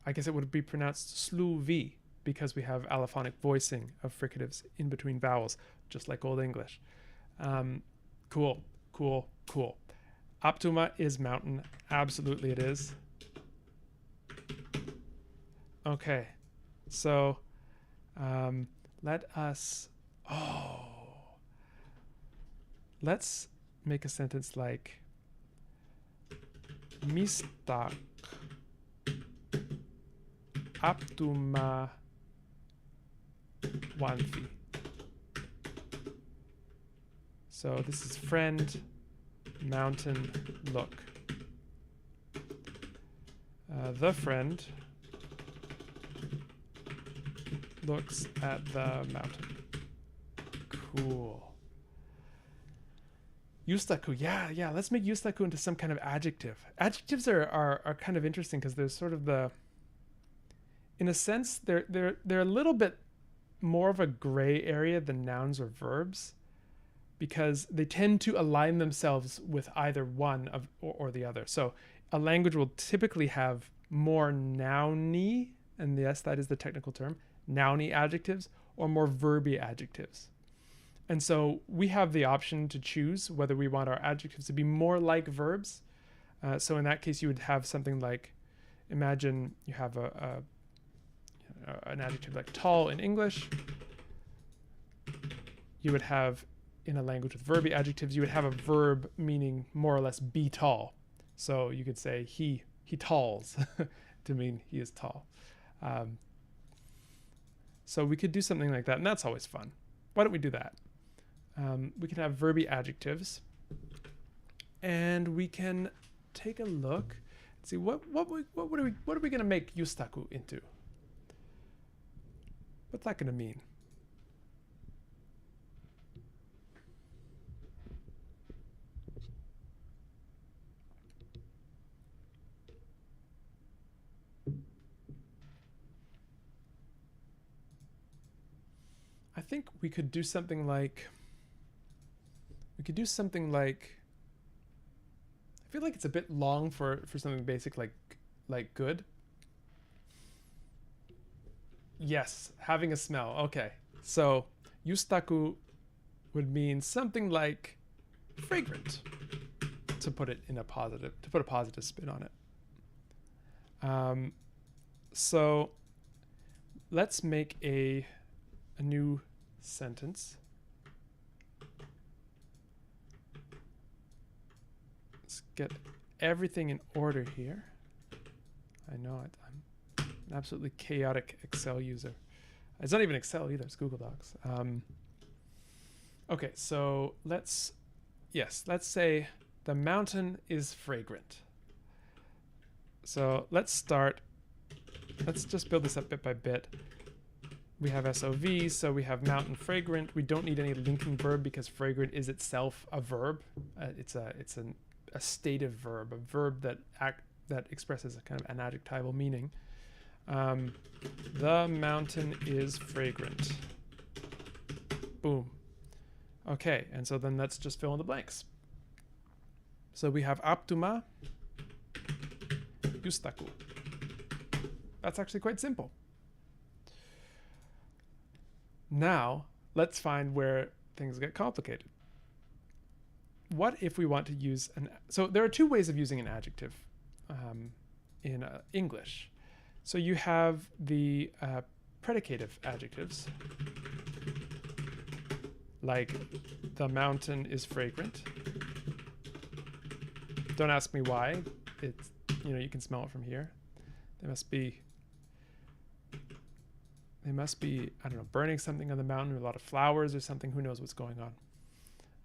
I guess it would be pronounced sluvi, because we have allophonic voicing of fricatives in between vowels, just like Old English. Cool. Aptuma is mountain. Absolutely it is. Okay. So, let's make a sentence like mistak aptuma wanfi. So this is friend, mountain, look. The friend looks at the mountain. Cool. Yustaku, yeah. Let's make yustaku into some kind of adjective. Adjectives are kind of interesting because there's sort of in a sense, they're a little bit more of a gray area than nouns or verbs, because they tend to align themselves with either one or the other. So a language will typically have more nouny, and yes, that is the technical term, nouny adjectives, or more verby adjectives. And so we have the option to choose whether we want our adjectives to be more like verbs. So in that case, you would have something like, imagine you have an adjective like tall in English. You would have, in a language with verby adjectives, you would have a verb meaning more or less be tall. So you could say he talls to mean he is tall. So we could do something like that, and that's always fun. Why don't we do that? We can have verby adjectives, and we can take a look and see what are we going to make yustaku into? What's that going to mean? I think we could do something like, I feel like it's a bit long for something basic like good. Yes, having a smell. Okay. So yustaku would mean something like fragrant, to put a positive spin on it. So let's make a new sentence. Let's get everything in order here. I know it. I'm an absolutely chaotic Excel user. It's not even Excel either. It's Google Docs. Okay, so let's say the mountain is fragrant. So let's just build this up bit by bit. We have SOV, so we have mountain fragrant. We don't need any linking verb because fragrant is itself a verb. It's a stative verb, a verb that expresses a kind of an adjectival meaning. The mountain is fragrant. Boom. Okay, and so then let's just fill in the blanks. So we have aptuma, yustaku. That's actually quite simple. Now, let's find where things get complicated. What if we want to use so there are two ways of using an adjective in English. So you have the predicative adjectives, like the mountain is fragrant. Don't ask me why. It's, you can smell it from here. They must be, I don't know, burning something on the mountain, or a lot of flowers or something. Who knows what's going on?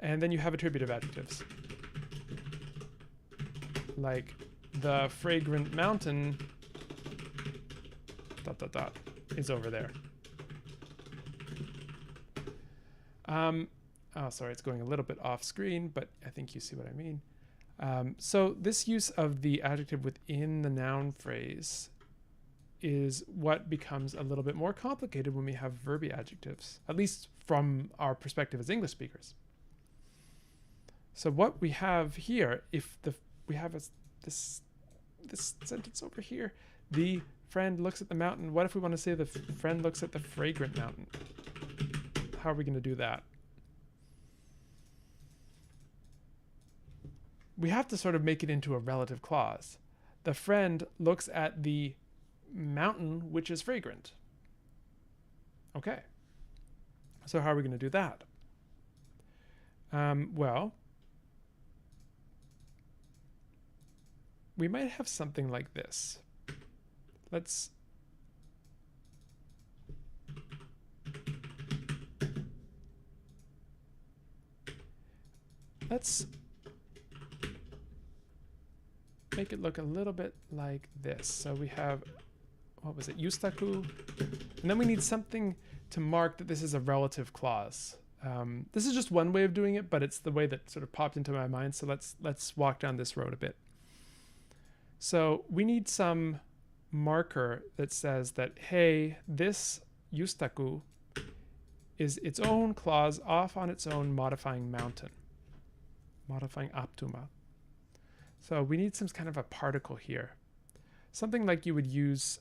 And then you have attributive adjectives, like the fragrant mountain is over there. Oh, sorry, it's going a little bit off screen, but I think you see what I mean. So this use of the adjective within the noun phrase is what becomes a little bit more complicated when we have verby adjectives, at least from our perspective as English speakers. So what we have here, we have this sentence over here, the friend looks at the mountain. What if we want to say the friend looks at the fragrant mountain? How are we going to do that? We have to sort of make it into a relative clause. The friend looks at the mountain which is fragrant. Okay. So how are we going to do that? Well, we might have something like this. Let's make it look a little bit like this. So we have, what was it, yustaku? And then we need something to mark that this is a relative clause. This is just one way of doing it, but it's the way that sort of popped into my mind. So let's walk down this road a bit. So we need some marker that says that, hey, this yustaku is its own clause off on its own, modifying mountain, modifying aptuma. So we need some kind of a particle here, something like you would use,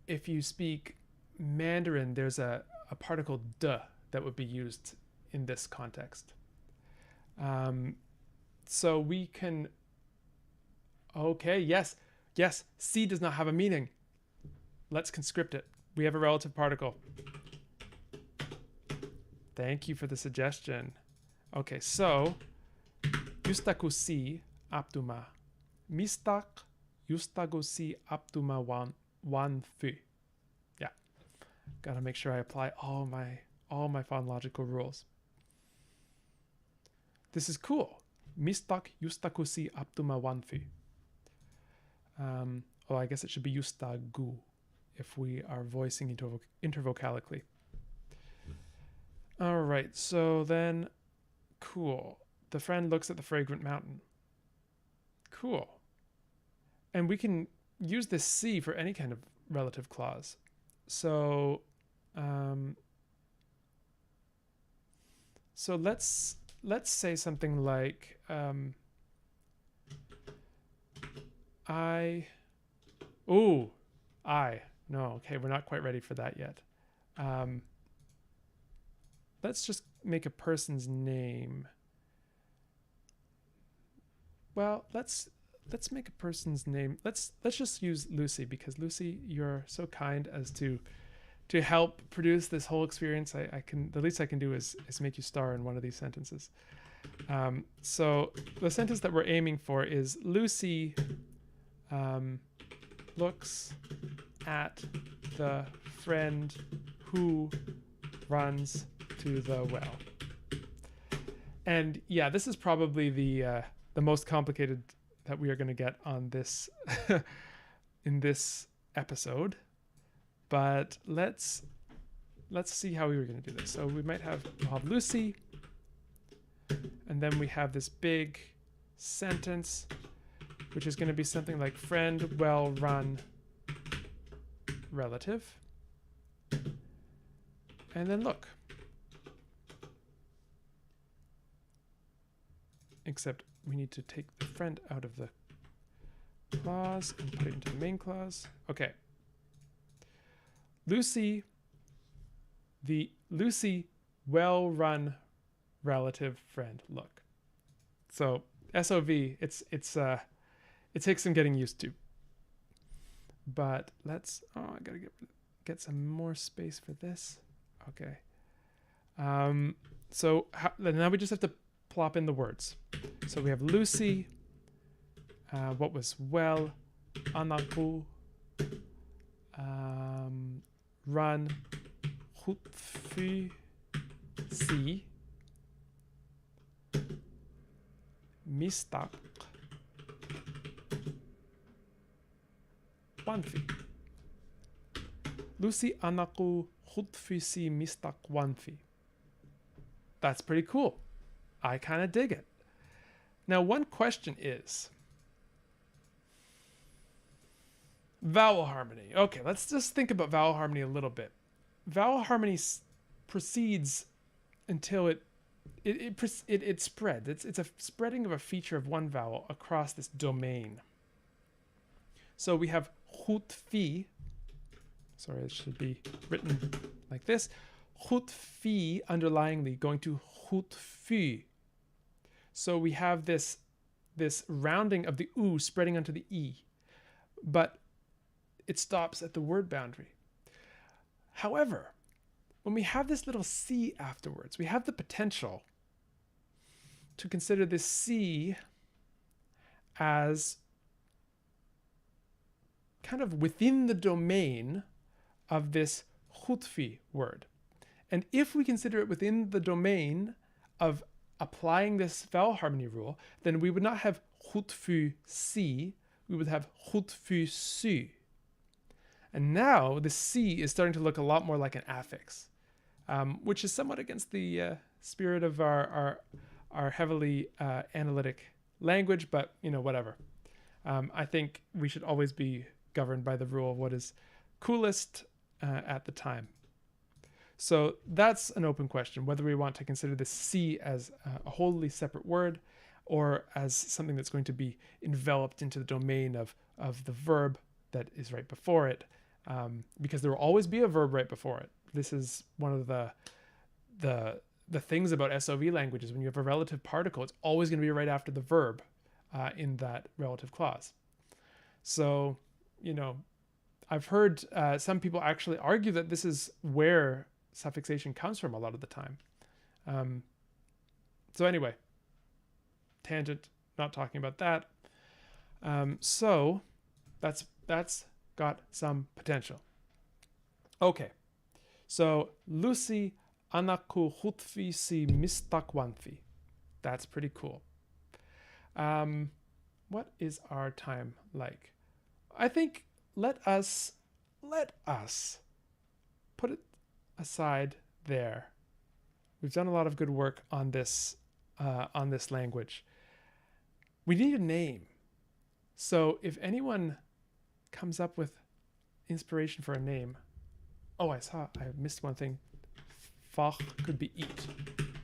if you speak Mandarin, there's a particle de that would be used in this context. So we can, okay, yes, C does not have a meaning. Let's conscript it. We have a relative particle. Thank you for the suggestion. Okay, so yustaku si aptuma. Mistak yustaku si aptuma wan fi. Yeah. Gotta make sure I apply all my phonological rules. This is cool. Mistak yustaku si aptuma wan fi. Oh, I guess it should be yustagu if we are voicing intervocalically. All right, so then, cool. The friend looks at the fragrant mountain. Cool. And we can use this C for any kind of relative clause. So, let's say something like, No, okay, we're not quite ready for that yet. Let's just make a person's name. Well, let's make a person's name. Let's just use Lucy, because Lucy, you're so kind as to help produce this whole experience. I can, the least I can do is make you star in one of these sentences. So the sentence that we're aiming for is Lucy looks at the friend who runs to the well. And yeah, this is probably the most complicated that we are going to get on this in this episode. But let's see how we were going to do this. So we'll have Lucy, and then we have this big sentence, which is going to be something like friend, well run, relative. And then look. Except we need to take the friend out of the clause and put it into the main clause. Okay. Lucy well run relative friend, look. So SOV, it takes some getting used to. But let's, I gotta get some more space for this. Okay. So now we just have to plop in the words. So we have Lucy, what was well, anaku, run, hutfi, si, mistak, wanfi. Lucy anaku hutfi si mistak wanfi. That's pretty cool. I kind of dig it. Now, one question is vowel harmony. Okay, let's just think about vowel harmony a little bit. Vowel harmony proceeds until it spreads. It's a spreading of a feature of one vowel across this domain. So we have hutfi. Sorry, it should be written like this. Hutfi underlyingly going to hutfi. So we have this rounding of the u spreading onto the e, but it stops at the word boundary. However, when we have this little c afterwards, we have the potential to consider this c as kind of within the domain of this hutfi word. And if we consider it within the domain of applying this vowel harmony rule, then we would not have hutfu si, we would have hutfu su. And now the C is starting to look a lot more like an affix, which is somewhat against the spirit of our heavily analytic language, but whatever. I think we should always be governed by the rule of what is coolest at the time. So that's an open question, whether we want to consider this C as a wholly separate word or as something that's going to be enveloped into the domain of the verb that is right before it, because there will always be a verb right before it. This is one of the things about SOV languages. When you have a relative particle, it's always going to be right after the verb in that relative clause. So, I've heard some people actually argue that this is where suffixation comes from a lot of the time. So anyway, tangent, not talking about that. So that's got some potential. Okay, so Lucy anaku hutfi si mistakwanfi. That's pretty cool. What is our time like? I think let us put it aside there. We've done a lot of good work on this language. We need a name. So if anyone comes up with inspiration for a name, I missed one thing. Fach could be eat.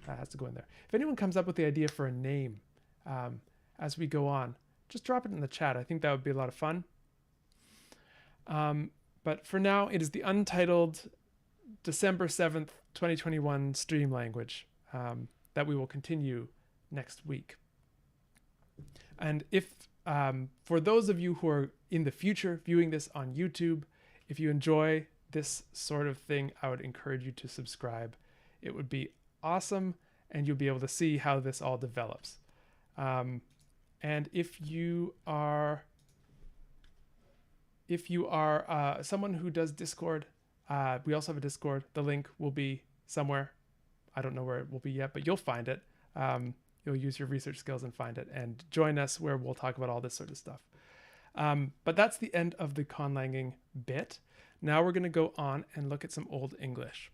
That has to go in there. If anyone comes up with the idea for a name as we go on, just drop it in the chat. I think that would be a lot of fun. But for now, it is the Untitled December 7th, 2021 stream language that we will continue next week. And if for those of you who are in the future viewing this on YouTube, if you enjoy this sort of thing, I would encourage you to subscribe. It would be awesome, and you'll be able to see how this all develops. And if you are someone who does Discord, we also have a Discord. The link will be somewhere. I don't know where it will be yet, but you'll find it. You'll use your research skills and find it, and join us where we'll talk about all this sort of stuff. But that's the end of the conlanging bit. Now we're going to go on and look at some Old English.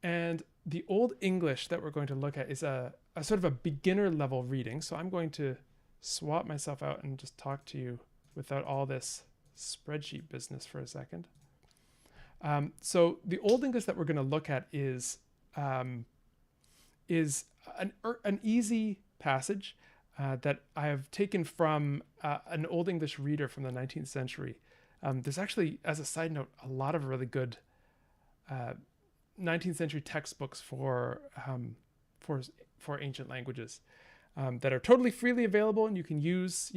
And the Old English that we're going to look at is a sort of a beginner level reading. So I'm going to swap myself out and just talk to you without all this spreadsheet business for a second. So the Old English that we're going to look at is an easy passage that I have taken from an Old English reader from the 19th century. There's actually, as a side note, a lot of really good 19th century textbooks for ancient languages. that are totally freely available and you can use.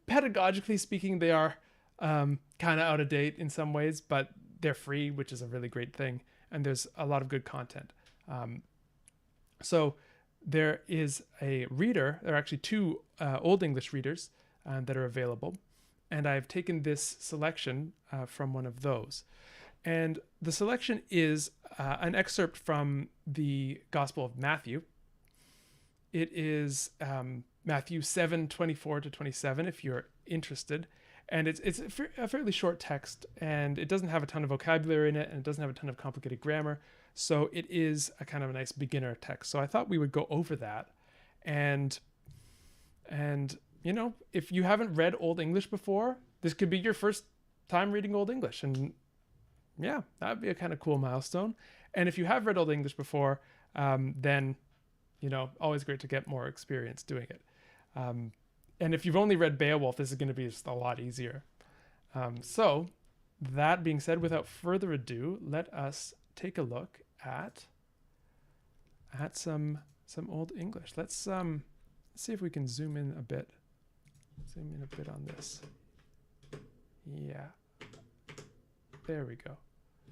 Pedagogically speaking, they are kind of out of date in some ways, but they're free, which is a really great thing. And there's a lot of good content. So there is a reader. There are actually two Old English readers that are available. And I've taken this selection from one of those. And the selection is an excerpt from the Gospel of Matthew. It is Matthew 7:24-27, if you're interested. And it's a fairly short text, and it doesn't have a ton of vocabulary in it, and it doesn't have a ton of complicated grammar. So it is a kind of a nice beginner text. So I thought we would go over that. And if you haven't read Old English before, this could be your first time reading Old English. And yeah, that'd be a kind of cool milestone. And if you have read Old English before, then, always great to get more experience doing it. And if you've only read Beowulf, this is going to be just a lot easier. So that being said, without further ado, let us take a look at some Old English. Let's see if we can zoom in a bit. Zoom in a bit on this. Yeah. There we go.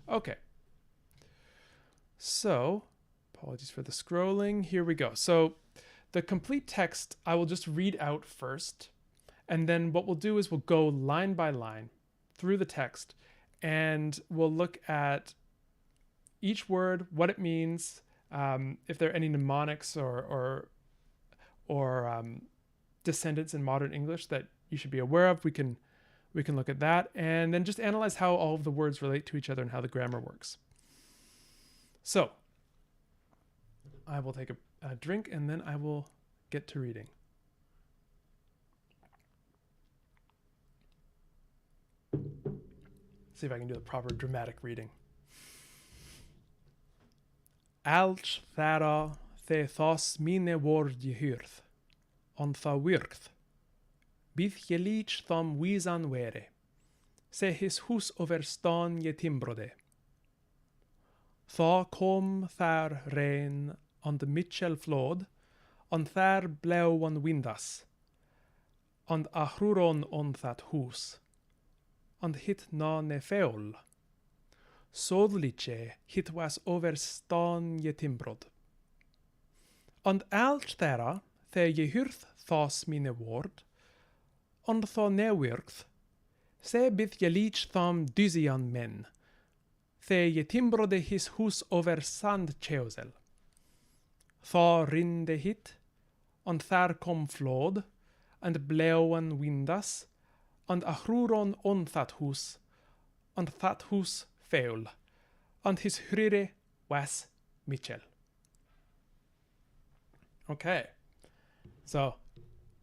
Okay. So, apologies for the scrolling. Here we go. So, the complete text I will just read out first. And then what we'll do is we'll go line by line through the text. And we'll look at each word, what it means, if there are any mnemonics or descendants in modern English that you should be aware of. We can look at that, and then just analyze how all of the words relate to each other and how the grammar works. So I will take a drink, and then I will get to reading. See if I can do the proper dramatic reading. Allt thera the thos mine word jehyrth, on tha wirth. Bydd jelich thom wisan were, se his hus over stan je timbrode. Tha kom thar rein on the Mitchell flod, on thar blau on windas, on ahruron on that hus, on hit na ne feol. Sodliche hit was over stan je timbrod. On allt thera the je hyrth thos mine word, on tha newirth, se bydd je lich tham dysian men, the je timbrode his hus over sand cheusel. Tha rinde hit, on thar kom flod, and blauan windas, and ahruron on that hus feul, and his hrire was Mitchell. Okay, so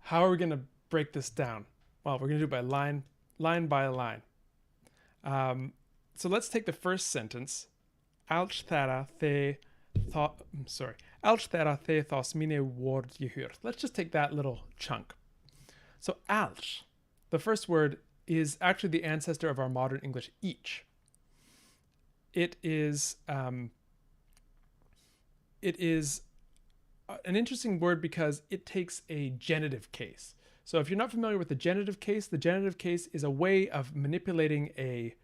how are we going to break this down? Well, we're going to do it by line by line. So let's take the first sentence. Allt thera the thos mine word jehyrth. Let's just take that little chunk. So allt, the first word, is actually the ancestor of our modern English each. It is an interesting word because it takes a genitive case. So if you're not familiar with the genitive case is a way of manipulating a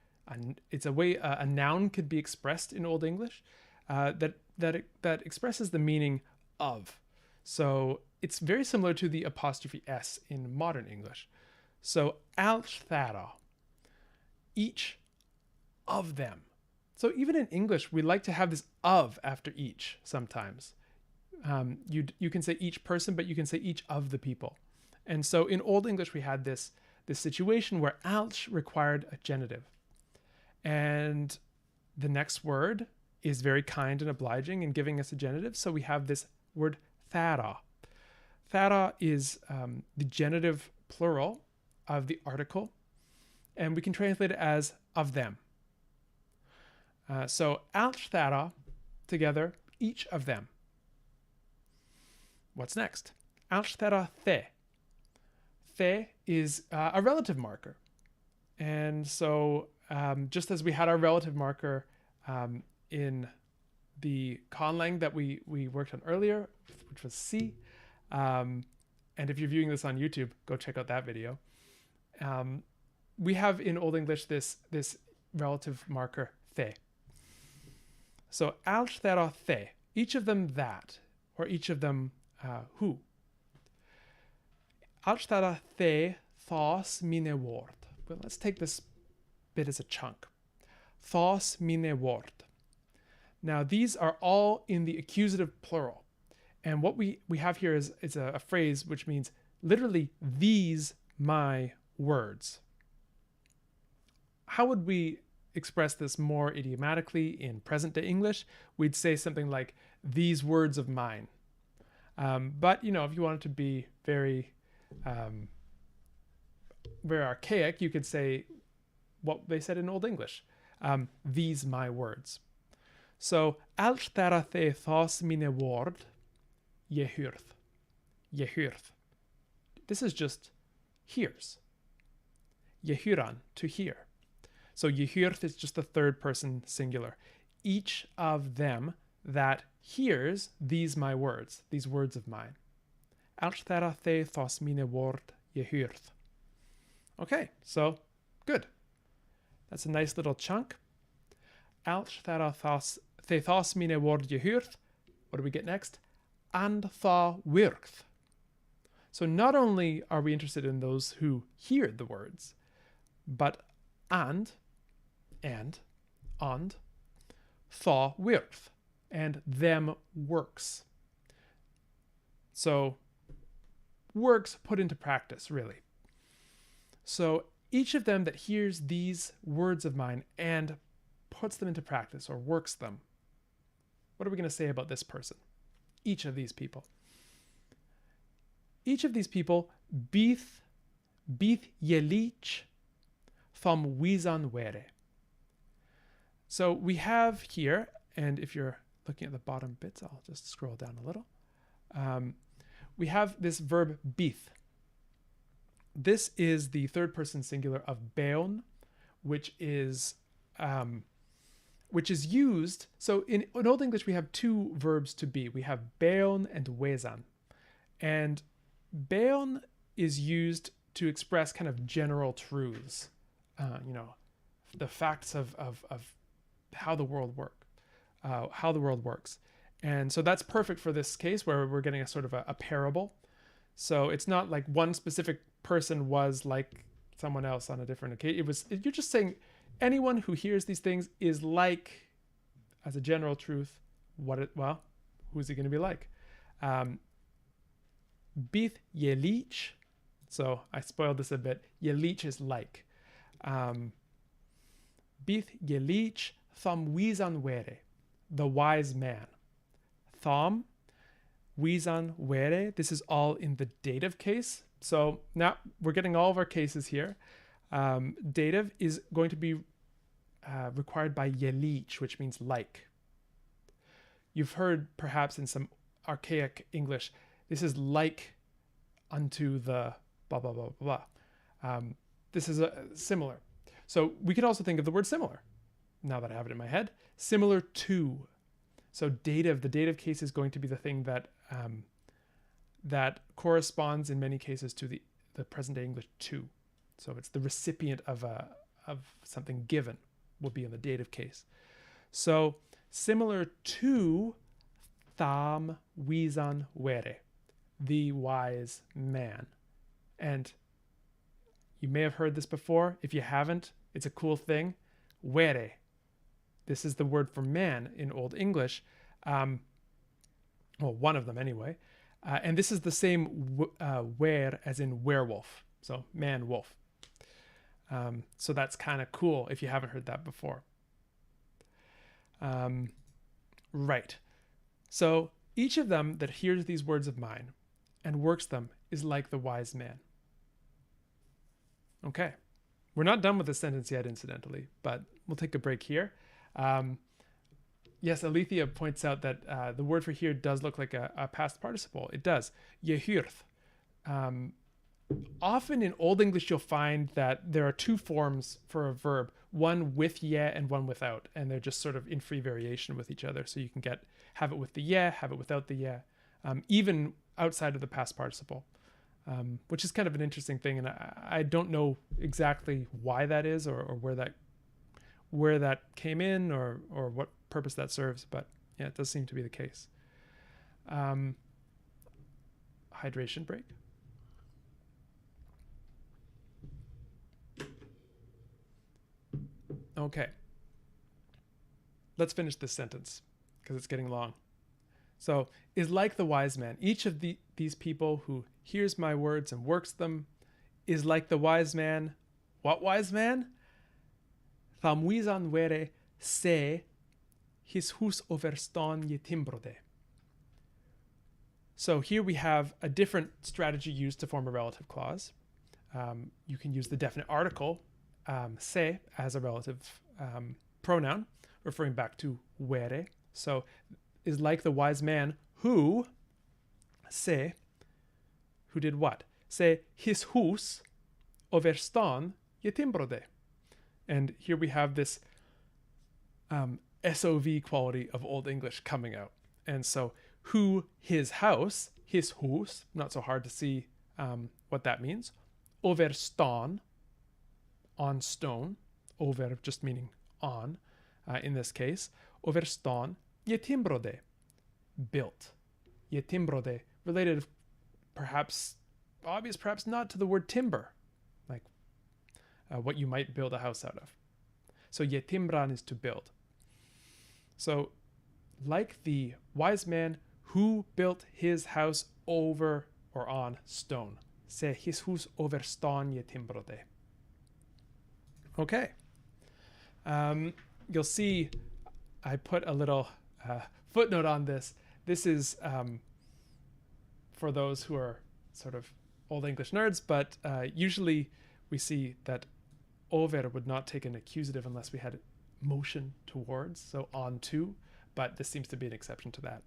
noun could be expressed in Old English that expresses the meaning of. So it's very similar to the apostrophe s in modern English. So allt thera, each of them. So even in English, we like to have this of after each sometimes. You can say each person, but you can say each of the people. And so in Old English, we had this situation where allt required a genitive. And the next word is very kind and obliging in giving us a genitive. So we have this word thera. Thera is the genitive plural of the article, and we can translate it as of them. So allt thera together, each of them. What's next? Allt thera the. The is a relative marker. And so just as we had our relative marker in the Conlang that we worked on earlier, which was C, And if you're viewing this on YouTube, go check out that video. We have in Old English this relative marker the. So allt there the, each of them that, or each of them who. Allt there the thos mine word. Well, let's take this bit as a chunk. Thos mine word. Now these are all in the accusative plural. And what we have here is a phrase which means literally these my words. How would we express this more idiomatically in present day English? We'd say something like these words of mine. But, you know, if you wanted to be very archaic, you could say what they said in Old English. These my words. So, allt there the thos mine word, je hyrth. Je hyrth. This is just hears. Je hyran, to hear. So je hyrth is just the third person singular. Each of them that hears these my words, these words of mine. Allt there the thos mine word, je hyrth. Okay, so good. That's a nice little chunk. Allt there the thos mine word, je hyrth. What do we get next? And tha wirth. So not only are we interested in those who hear the words, but and, tha wirth, and them works. So works put into practice, really. So each of them that hears these words of mine and puts them into practice or works them. What are we going to say about this person? Each of these people. Each of these people, bith yelich thom wisan were. So we have here, and if you're looking at the bottom bits, I'll just scroll down a little. We have this verb bith. This is the third person singular of beon, which is used. So in Old English, we have two verbs to be. We have beon and wesan. And beon is used to express kind of general truths, the facts of how the world works. And so that's perfect for this case where we're getting a sort of a parable. So it's not like one specific person was like someone else on a different occasion. You're just saying anyone who hears these things is like, as a general truth, who's he going to be like? Bith yelich. So I spoiled this a bit. Yelich is like. Bith yelich thom wisan were, the wise man. Thom wisan were. This is all in the dative case. So now we're getting all of our cases here. Dative is going to be required by yelich, which means like. You've heard perhaps in some archaic English, this is like unto the blah, blah, blah, blah, blah. This is similar. So we could also think of the word similar, now that I have it in my head. Similar to. So dative, the dative case is going to be the thing that corresponds in many cases to the present day English to. So it's the recipient of something given will be in the dative case. So similar to tham wisan were, the wise man. And you may have heard this before. If you haven't, it's a cool thing. Were. This is the word for man in Old English. Well, one of them anyway. And this is the same were as in werewolf. So man, wolf. So that's kind of cool if you haven't heard that before. Right. So each of them that hears these words of mine and works them is like the wise man. Okay. We're not done with the sentence yet, incidentally, but we'll take a break here. Yes, Alethea points out that the word for here does look like a past participle. It does. Je hyrth. Often in Old English, you'll find that there are two forms for a verb, one with ye and one without, and they're just sort of in free variation with each other. So you can have it with the ye, have it without the ye. Even outside of the past participle, which is kind of an interesting thing. And I don't know exactly why that is, or where that came in, or what purpose that serves. But yeah, it does seem to be the case. Hydration break. Okay. Let's finish this sentence because it's getting long. So, is like the wise man. Each of these people who hears my words and works them is like the wise man. What wise man? Tham wisan vere se his hus overstan je timbrode. So here we have a different strategy used to form a relative clause. You can use the definite article, se, as a relative pronoun, referring back to vere. So, is like the wise man who, se, who did what? Se his hus overstan je timbrode. And here we have this SOV quality of Old English coming out. And so, who his house, his hus, not so hard to see what that means. Overstan, on stone. Over just meaning on, in this case. Overstan, je timbrode, built. Je timbrode, related perhaps, obvious perhaps not to the word timber, like what you might build a house out of. So je timbran is to build. So like the wise man who built his house over or on stone. Se his hus overstan je timbrode. Okay. You'll see I put a little footnote on this. This is for those who are sort of Old English nerds, but usually we see that over would not take an accusative unless we had motion towards, so on to, but this seems to be an exception to that.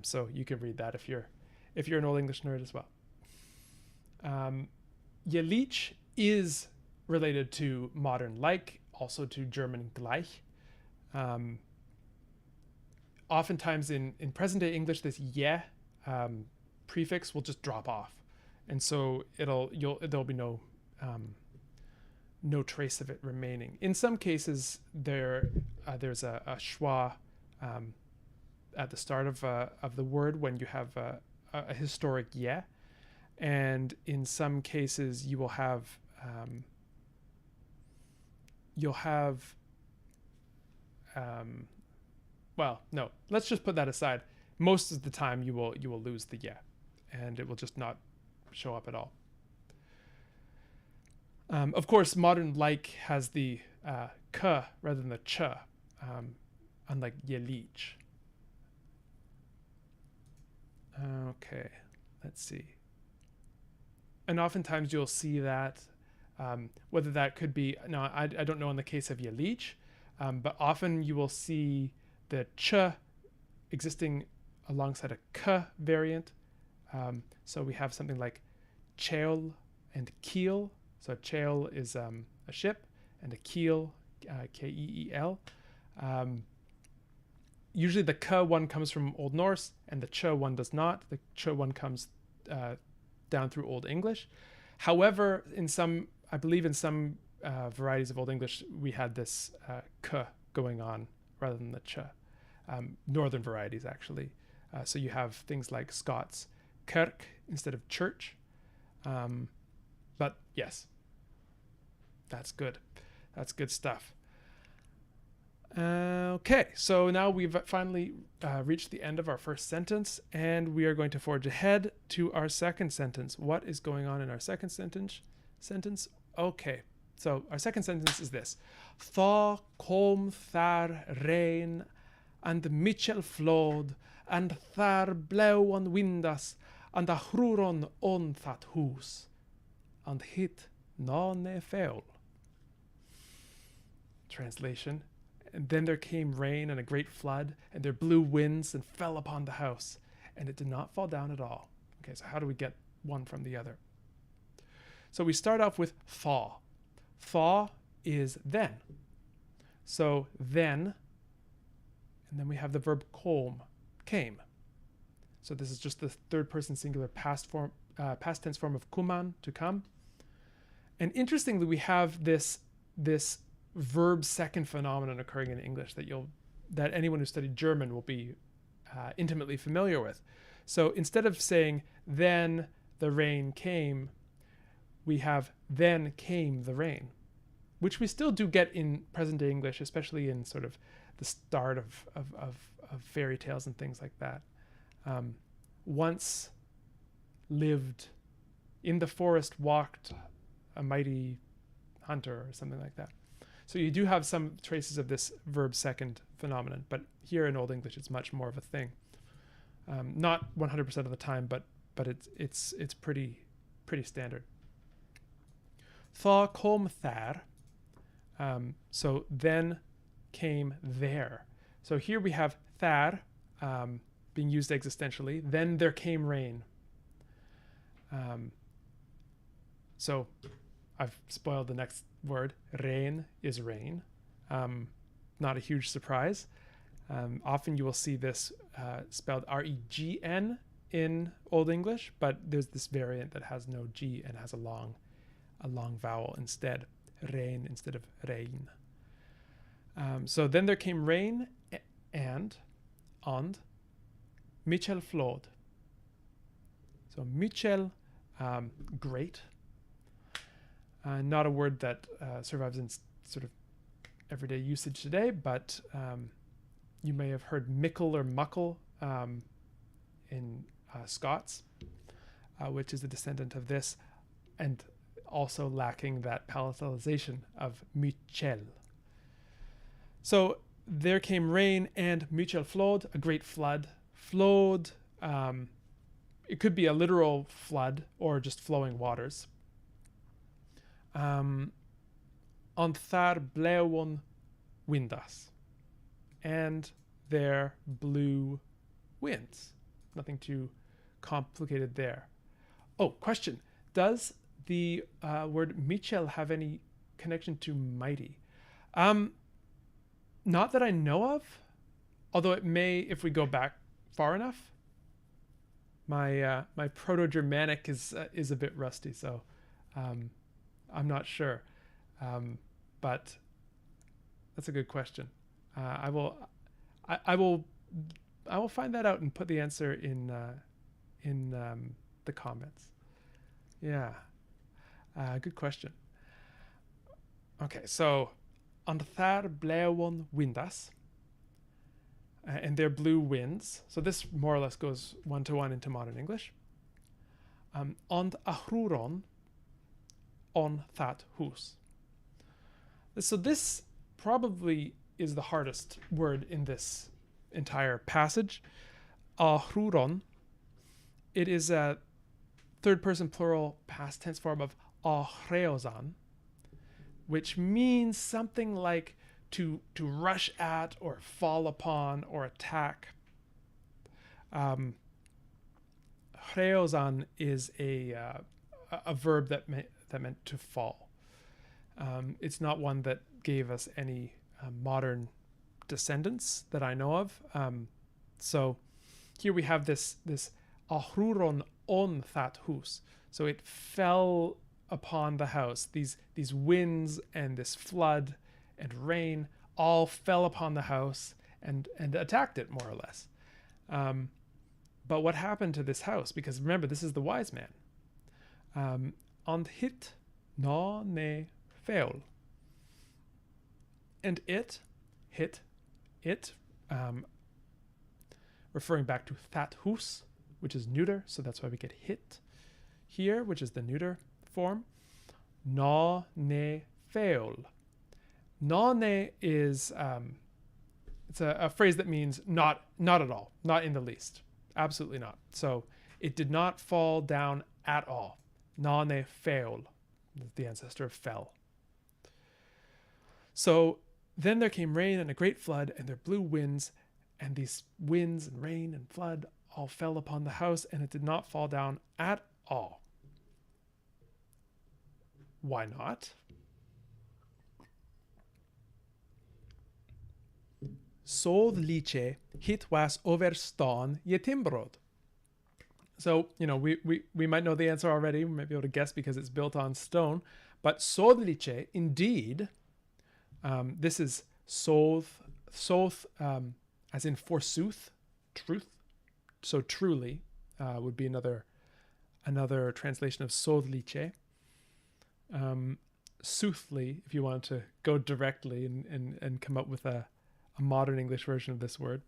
So you can read that if you're an Old English nerd as well. Jelich is related to modern like, also to German gleich. Oftentimes in present-day English, this je prefix will just drop off, and so there'll be no trace of it remaining. In some cases, there's a schwa at the start of the word when you have a historic je, and in some cases you will have well, no, let's just put that aside. Most of the time you will lose the je, and it will just not show up at all. Of course, modern like has the k rather than the ch, unlike jelich. Okay, let's see. And oftentimes you'll see that, whether that could be, no, I don't know in the case of jelich, but often you will see the ch existing alongside a k variant. So we have something like cheol and keel. So cheol is a ship, and a keel, K-E-E-L. Usually the k one comes from Old Norse, and the ch one does not. The ch one comes down through Old English. However, I believe in some varieties of Old English, we had this k going on rather than the ch. Northern varieties, actually. So you have things like Scots kirk instead of church. But yes, that's good. That's good stuff. Okay, so now we've finally reached the end of our first sentence, and we are going to forge ahead to our second sentence. What is going on in our second sentence? Okay, so our second sentence is this. Tha kom thar rein and Mitchell flowed, and thar blew on windas, and a hruron on that hus, and hit none fail. Translation. And then there came rain and a great flood, and there blew winds and fell upon the house, and it did not fall down at all. Okay, so how do we get one from the other? So we start off with thaw. Thaw is then. So then, and then we have the verb kom, came. So this is just the third person singular past tense form of kuman, to come. And interestingly, we have this verb second phenomenon occurring in English that anyone who studied German will be intimately familiar with. So instead of saying then the rain came, we have then came the rain, which we still do get in present day English, especially in sort of the start of fairy tales and things like that. Once lived in the forest walked a mighty hunter, or something like that. So you do have some traces of this verb second phenomenon, but here in Old English it's much more of a thing. Not 100% of the time, but it's pretty standard. Tha kom thar. So then came there. So here we have thar being used existentially. Then there came rain. So I've spoiled the next word. Rain is rain. Not a huge surprise. Often you will see this spelled R-E-G-N in Old English, but there's this variant that has no G and has a long vowel instead. Rain instead of rain. So then there came rain and Michel flod. So Michel, great. Not a word that survives in sort of everyday usage today, but you may have heard mickle or muckle in Scots, which is a descendant of this, and also lacking that palatalization of Michel. So there came rain and Michel flod, a great flood. Flowed, it could be a literal flood or just flowing waters. On thar blewn windas, and there blew winds. Nothing too complicated there. Oh, question. Does the word Michel have any connection to mighty? Not that I know of, although it may if we go back far enough. My Proto-Germanic is a bit rusty, so I'm not sure, but that's a good question. I will find that out and put the answer in the comments. Yeah, good question. Okay, so on thar blewn windas, and there blew winds. So this more or less goes one-to-one into modern English. Und ahruron on that hus. So this probably is the hardest word in this entire passage. Ahruron. It is a third person plural past tense form of ahreozan, which means something like to rush at or fall upon or attack. Hreozan is a verb that meant to fall. It's not one that gave us any modern descendants that I know of. So here we have this ahruron on that hus. So it fell upon the house. These winds and this flood and rain all fell upon the house and attacked it, more or less. But what happened to this house? Because remember, this is the wise man. And hit na ne feol. And it hit it, referring back to that hus, which is neuter, so that's why we get hit here, which is the neuter form. Na ne feol. Na ne is it's a phrase that means not at all, not in the least, absolutely not. So it did not fall down at all. Na ne feol, the ancestor of fell. So then there came rain and a great flood, and there blew winds, and these winds and rain and flood all fell upon the house, and it did not fall down at all. Why not? Soð lice hit was overstaan je timbrod. So, we might know the answer already. We might be able to guess because it's built on stone. But sodlice, indeed, this is soth, as in forsooth, truth. So truly would be another translation of sodlice. Soothly, if you want to go directly and come up with a modern English version of this word.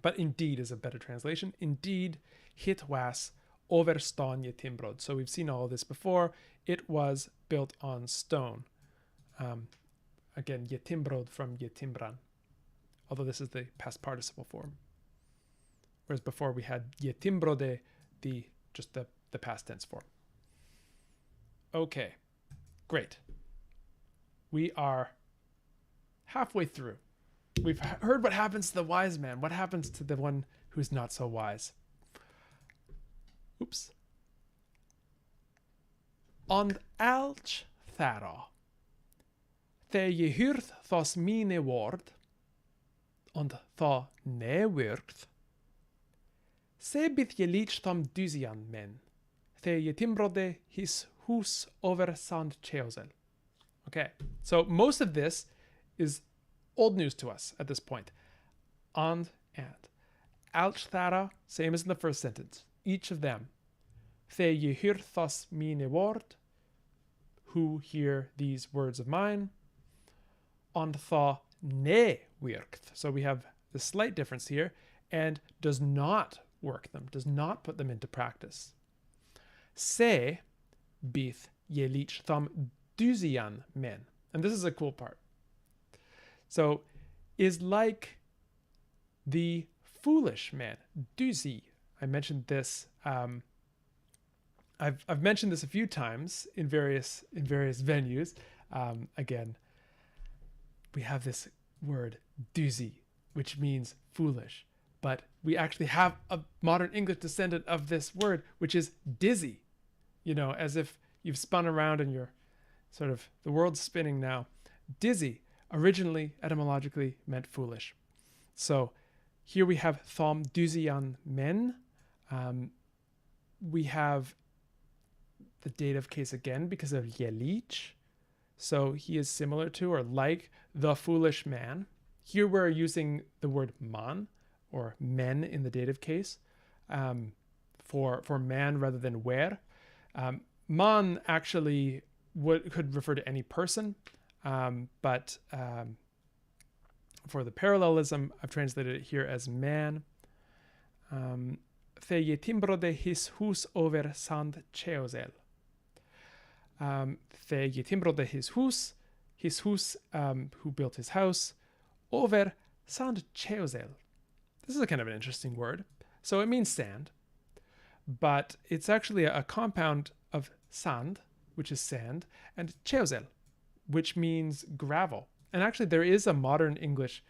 But indeed is a better translation. Indeed, hit was over stan timbrod. So we've seen all of this before. It was built on stone. Again, timbrod from timbran, although this is the past participle form. Whereas before we had timbrode, the past tense form. Okay, great. We are halfway through. We've heard what happens to the wise man. What happens to the one who's not so wise? Oops. And alch thara. The je hyrth thos mine word. And tha ne wirkt. Se bith je lich tham dusian men. The je timbrode his hus over sand cheosel. Okay, so most of this is old news to us at this point. And. Alchthara, same as in the first sentence. Each of them. The je hyrthos mine word, who hear these words of mine. And tha ne wirkt. So we have the slight difference here, and does not work them, does not put them into practice. Se bith je lich tham dusian men. And this is a cool part. So, is like the foolish man, dusi. I mentioned this. I've mentioned this a few times in various venues. Again, we have this word dusi, which means foolish, but we actually have a modern English descendant of this word, which is dizzy. As if you've spun around and you're sort of the world's spinning now. Dizzy originally etymologically meant foolish. So here we have thom dusian men. We have the dative case again because of yelich. So he is similar to or like the foolish man. Here we're using the word man or men in the dative case for man rather than wer. Man actually could refer to any person, but for the parallelism, I've translated it here as man. The je timbrode his hus over sand cheosel. The je timbrode his hus, who built his house, over sand cheosel. This is a kind of an interesting word. So it means sand, but it's actually a compound of sand, which is sand, and cheosel, which means gravel. And actually there is a modern English,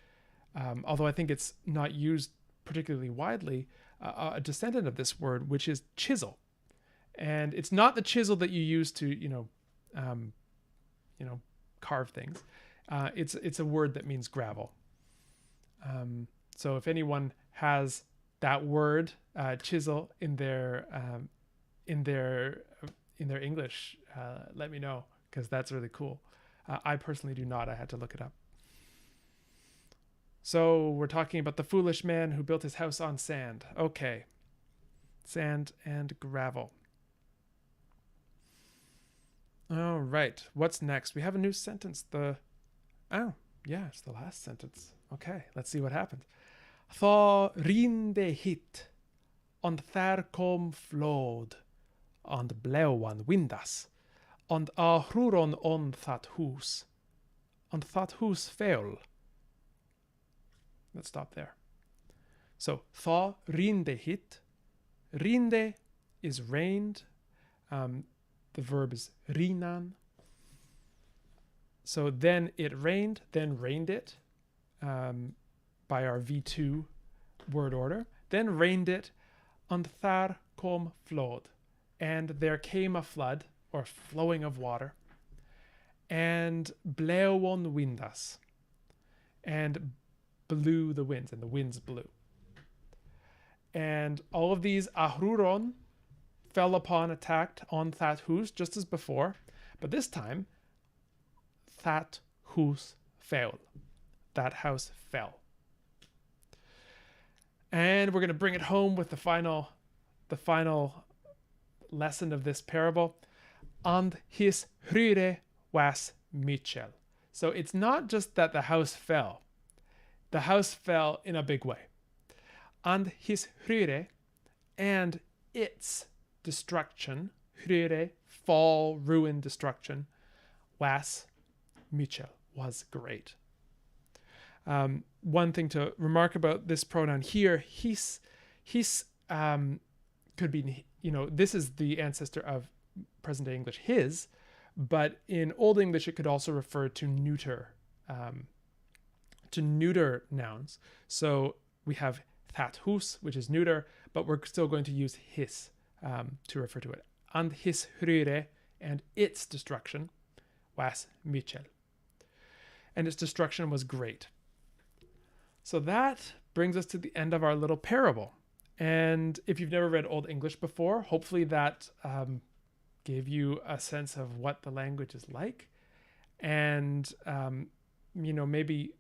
although I think it's not used particularly widely, a descendant of this word, which is chisel. And it's not the chisel that you use to, carve things. It's a word that means gravel. So if anyone has that word, chisel, in their English, let me know, because that's really cool. I personally do not. I had to look it up. So we're talking about the foolish man who built his house on sand. Okay. Sand and gravel. All right. What's next? We have a new sentence. It's the last sentence. Okay, let's see what happens. Tha rinde hit, and there kom flod, and blauan windas, and a hruron on that hus, and that hus fell. Let's stop there. So, tha rinde hit. Rinde is rained. The verb is rinan. So then it rained, then rained it, by our V2 word order. Then rained it, and thar kom flod. And there came a flood, or flowing of water. And blauon windas. And blew the winds, and the winds blew. And all of these Ahuron fell upon, attacked on that house just as before. But this time, that house fell. That house fell. And we're going to bring it home with the final lesson of this parable. And his hyre was Michel. So it's not just that the house fell. The house fell in a big way. And his hyre, and its destruction, hyre, fall, ruin, destruction, was Michel, was great. One thing to remark about this pronoun here, his could be, this is the ancestor of present day English, his, but in Old English it could also refer to neuter nouns. So we have that hus, which is neuter, but we're still going to use his to refer to it. And his hyre, and its destruction was Michel. And its destruction was great. So that brings us to the end of our little parable. And if you've never read Old English before, hopefully that gave you a sense of what the language is like. And, maybe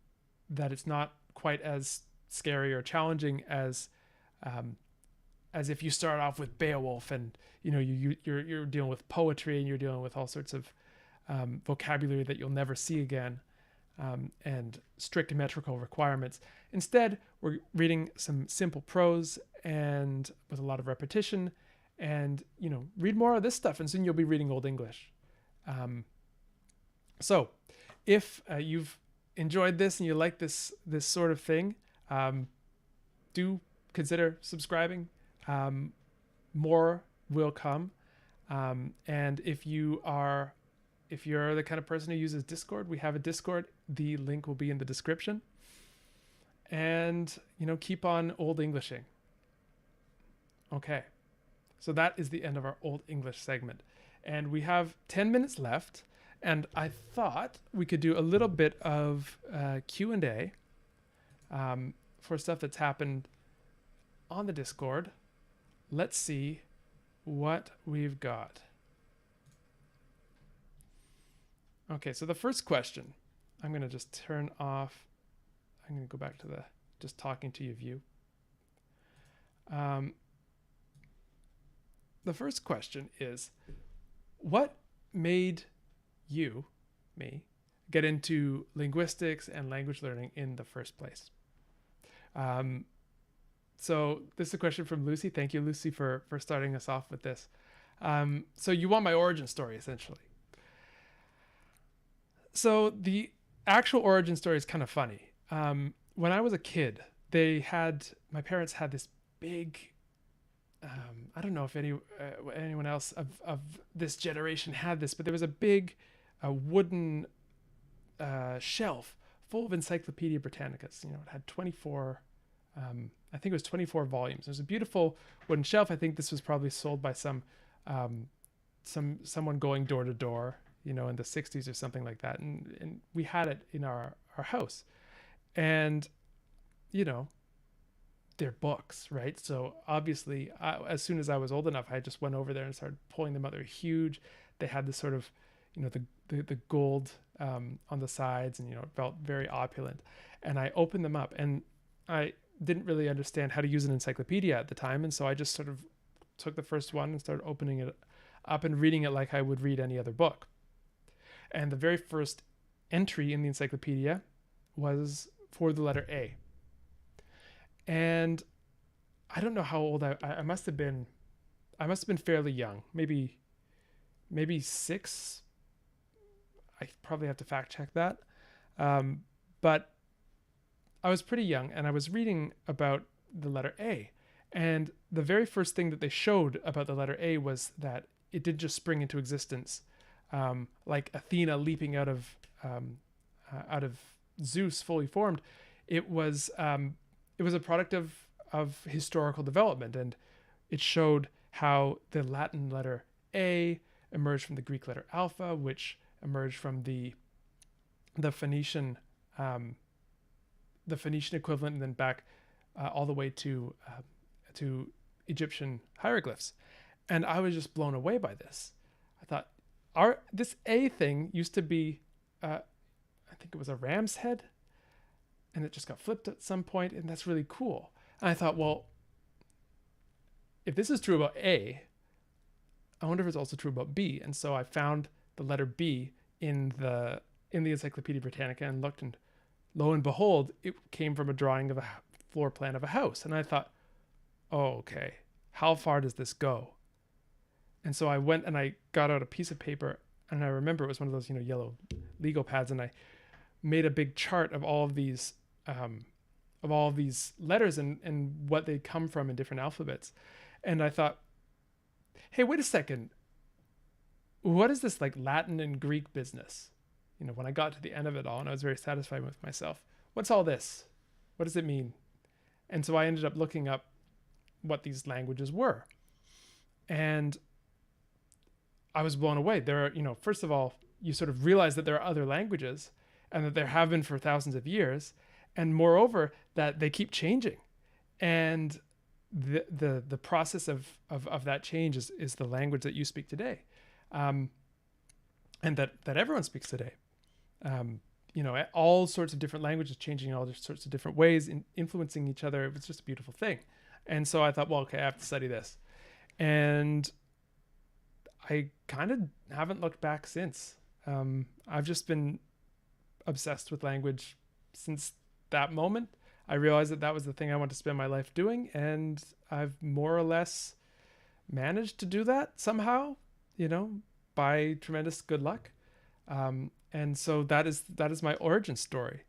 that it's not quite as scary or challenging as if you start off with Beowulf and, you're dealing with poetry and you're dealing with all sorts of vocabulary that you'll never see again. And strict metrical requirements. Instead, we're reading some simple prose and with a lot of repetition, and read more of this stuff, and soon you'll be reading Old English. So, if you've enjoyed this and you like this sort of thing, do consider subscribing. More will come, and if you're the kind of person who uses Discord, we have a Discord. The link will be in the description. And, keep on Old Englishing. Okay. So that is the end of our Old English segment. And we have 10 minutes left. And I thought we could do a little bit of Q&A for stuff that's happened on the Discord. Let's see what we've got. Okay, so the first question, I'm going to just turn off. I'm going to go back to the just talking to you view. The first question is, what made me, get into linguistics and language learning in the first place? So this is a question from Lucy. Thank you, Lucy, for starting us off with this. So you want my origin story, essentially. So the actual origin story is kind of funny. When I was a kid, my parents had this big, I don't know if anyone else of this generation had this, but there was a big wooden shelf full of Encyclopedia Britannicas. It had 24, I think it was 24 volumes. It was a beautiful wooden shelf. I think this was probably sold by someone going door to door, in the 60s or something like that. And we had it in our house. And, they're books, right? So obviously, as soon as I was old enough, I just went over there and started pulling them out. They're huge. They had this sort of, the gold on the sides, and, it felt very opulent. And I opened them up, and I didn't really understand how to use an encyclopedia at the time. And so I just sort of took the first one and started opening it up and reading it like I would read any other book. And the very first entry in the encyclopedia was for the letter A. And I don't know how old I must have been. I must have been fairly young, maybe 6. I probably have to fact check that. But I was pretty young, and I was reading about the letter A. And the very first thing that they showed about the letter A was that it didn't just spring into existence, like Athena leaping out of Zeus fully formed. It was a product of historical development, and it showed how the Latin letter A emerged from the Greek letter alpha, which emerged from the Phoenician equivalent, and then back all the way to to Egyptian hieroglyphs. And I was just blown away by this. I thought, this A thing used to be, I think it was a ram's head, and it just got flipped at some point, and that's really cool. And I thought, well, if this is true about A, I wonder if it's also true about B. And so I found the letter B in the Encyclopedia Britannica and looked, and lo and behold, it came from a drawing of a floor plan of a house. And I thought, oh, okay, how far does this go? And so I went and I got out a piece of paper, and I remember it was one of those, yellow legal pads, and I made a big chart of all of these letters and what they come from in different alphabets. And I thought, hey, wait a second. What is this like Latin and Greek business? When I got to the end of it all, and I was very satisfied with myself, what's all this? What does it mean? And so I ended up looking up what these languages were. And I was blown away. There are, first of all, you sort of realize that there are other languages, and that there have been for thousands of years. And moreover, that they keep changing. And the process of that change is the language that you speak today. And that everyone speaks today. All sorts of different languages changing in all sorts of different ways, influencing each other. It was just a beautiful thing. And so I thought, well, okay, I have to study this. And I kind of haven't looked back since. I've just been obsessed with language since that moment. I realized that was the thing I wanted to spend my life doing, and I've more or less managed to do that somehow, by tremendous good luck. And so that is my origin story.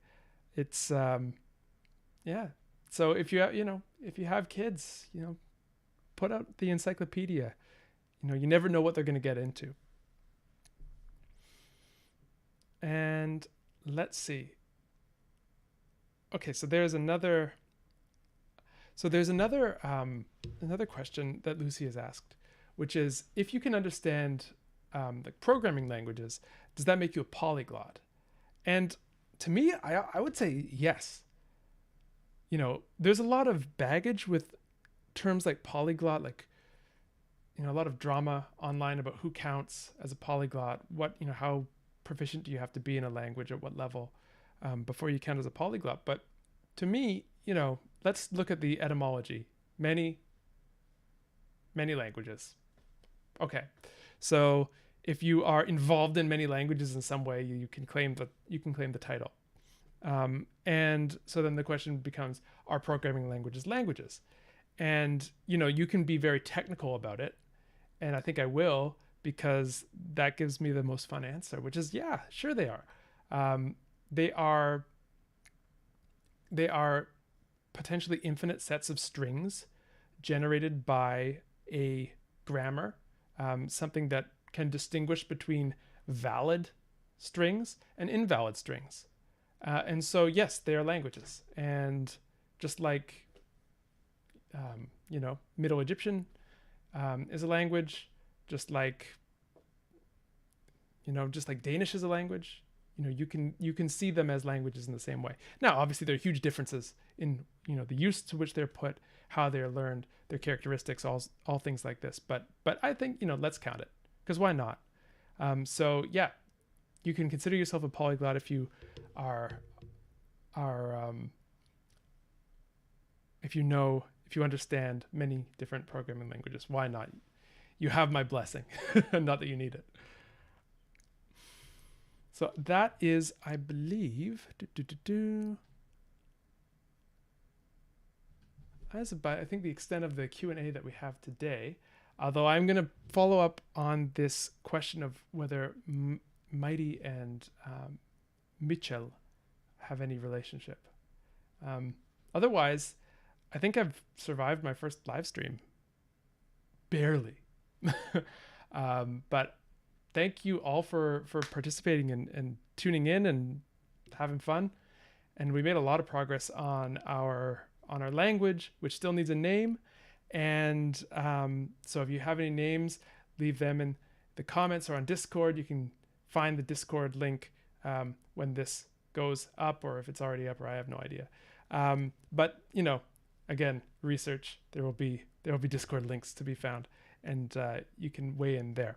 It's yeah. So if you have kids, put out the encyclopedia. You never know what they're going to get into. And let's see. Okay, so there's another question that Lucy has asked, which is, if you can understand like programming languages, does that make you a polyglot? And to me, I would say yes. There's a lot of baggage with terms like polyglot, like, a lot of drama online about who counts as a polyglot, how proficient do you have to be in a language, at what level, before you count as a polyglot. But to me, let's look at the etymology. Many, many languages. Okay. So if you are involved in many languages in some way, you can claim the title. And so then the question becomes, are programming languages languages? And, you can be very technical about it. And I think I will, because that gives me the most fun answer, which is, yeah, sure they are. They are potentially infinite sets of strings generated by a grammar, something that can distinguish between valid strings and invalid strings. And so, yes, they are languages. And just like, Middle Egyptian is a language, just like Danish is a language. You can see them as languages in the same way. Now, obviously, there are huge differences in the use to which they're put, how they're learned, their characteristics, all things like this. But I think let's count it, because why not? So yeah, you can consider yourself a polyglot if you are if you understand many different programming languages. Why not? You have my blessing. Not that you need it. So that is, I believe, that's about, I think, the extent of the Q&A that we have today. Although I'm going to follow up on this question of whether Mighty and Mitchell have any relationship. Otherwise, I think I've survived my first live stream. Barely. But thank you all for participating and tuning in and having fun. And we made a lot of progress on our language, which still needs a name. And so if you have any names, leave them in the comments or on Discord. You can find the Discord link when this goes up, or if it's already up, or I have no idea. But again, research. There will be Discord links to be found, and you can weigh in there.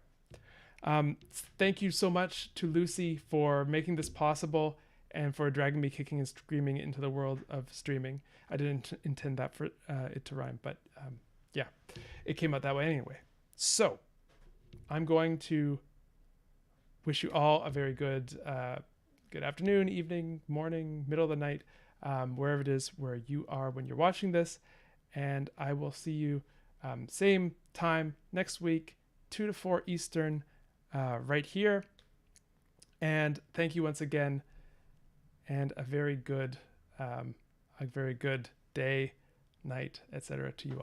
Thank you so much to Lucy for making this possible and for dragging me kicking and screaming into the world of streaming. I didn't intend that for it to rhyme, but yeah, it came out that way anyway. So I'm going to wish you all a very good afternoon, evening, morning, middle of the night, wherever it is where you are when you're watching this. And I will see you same time next week, 2 to 4 Eastern, right here. And thank you once again, and a very good day, night, etc. to you all.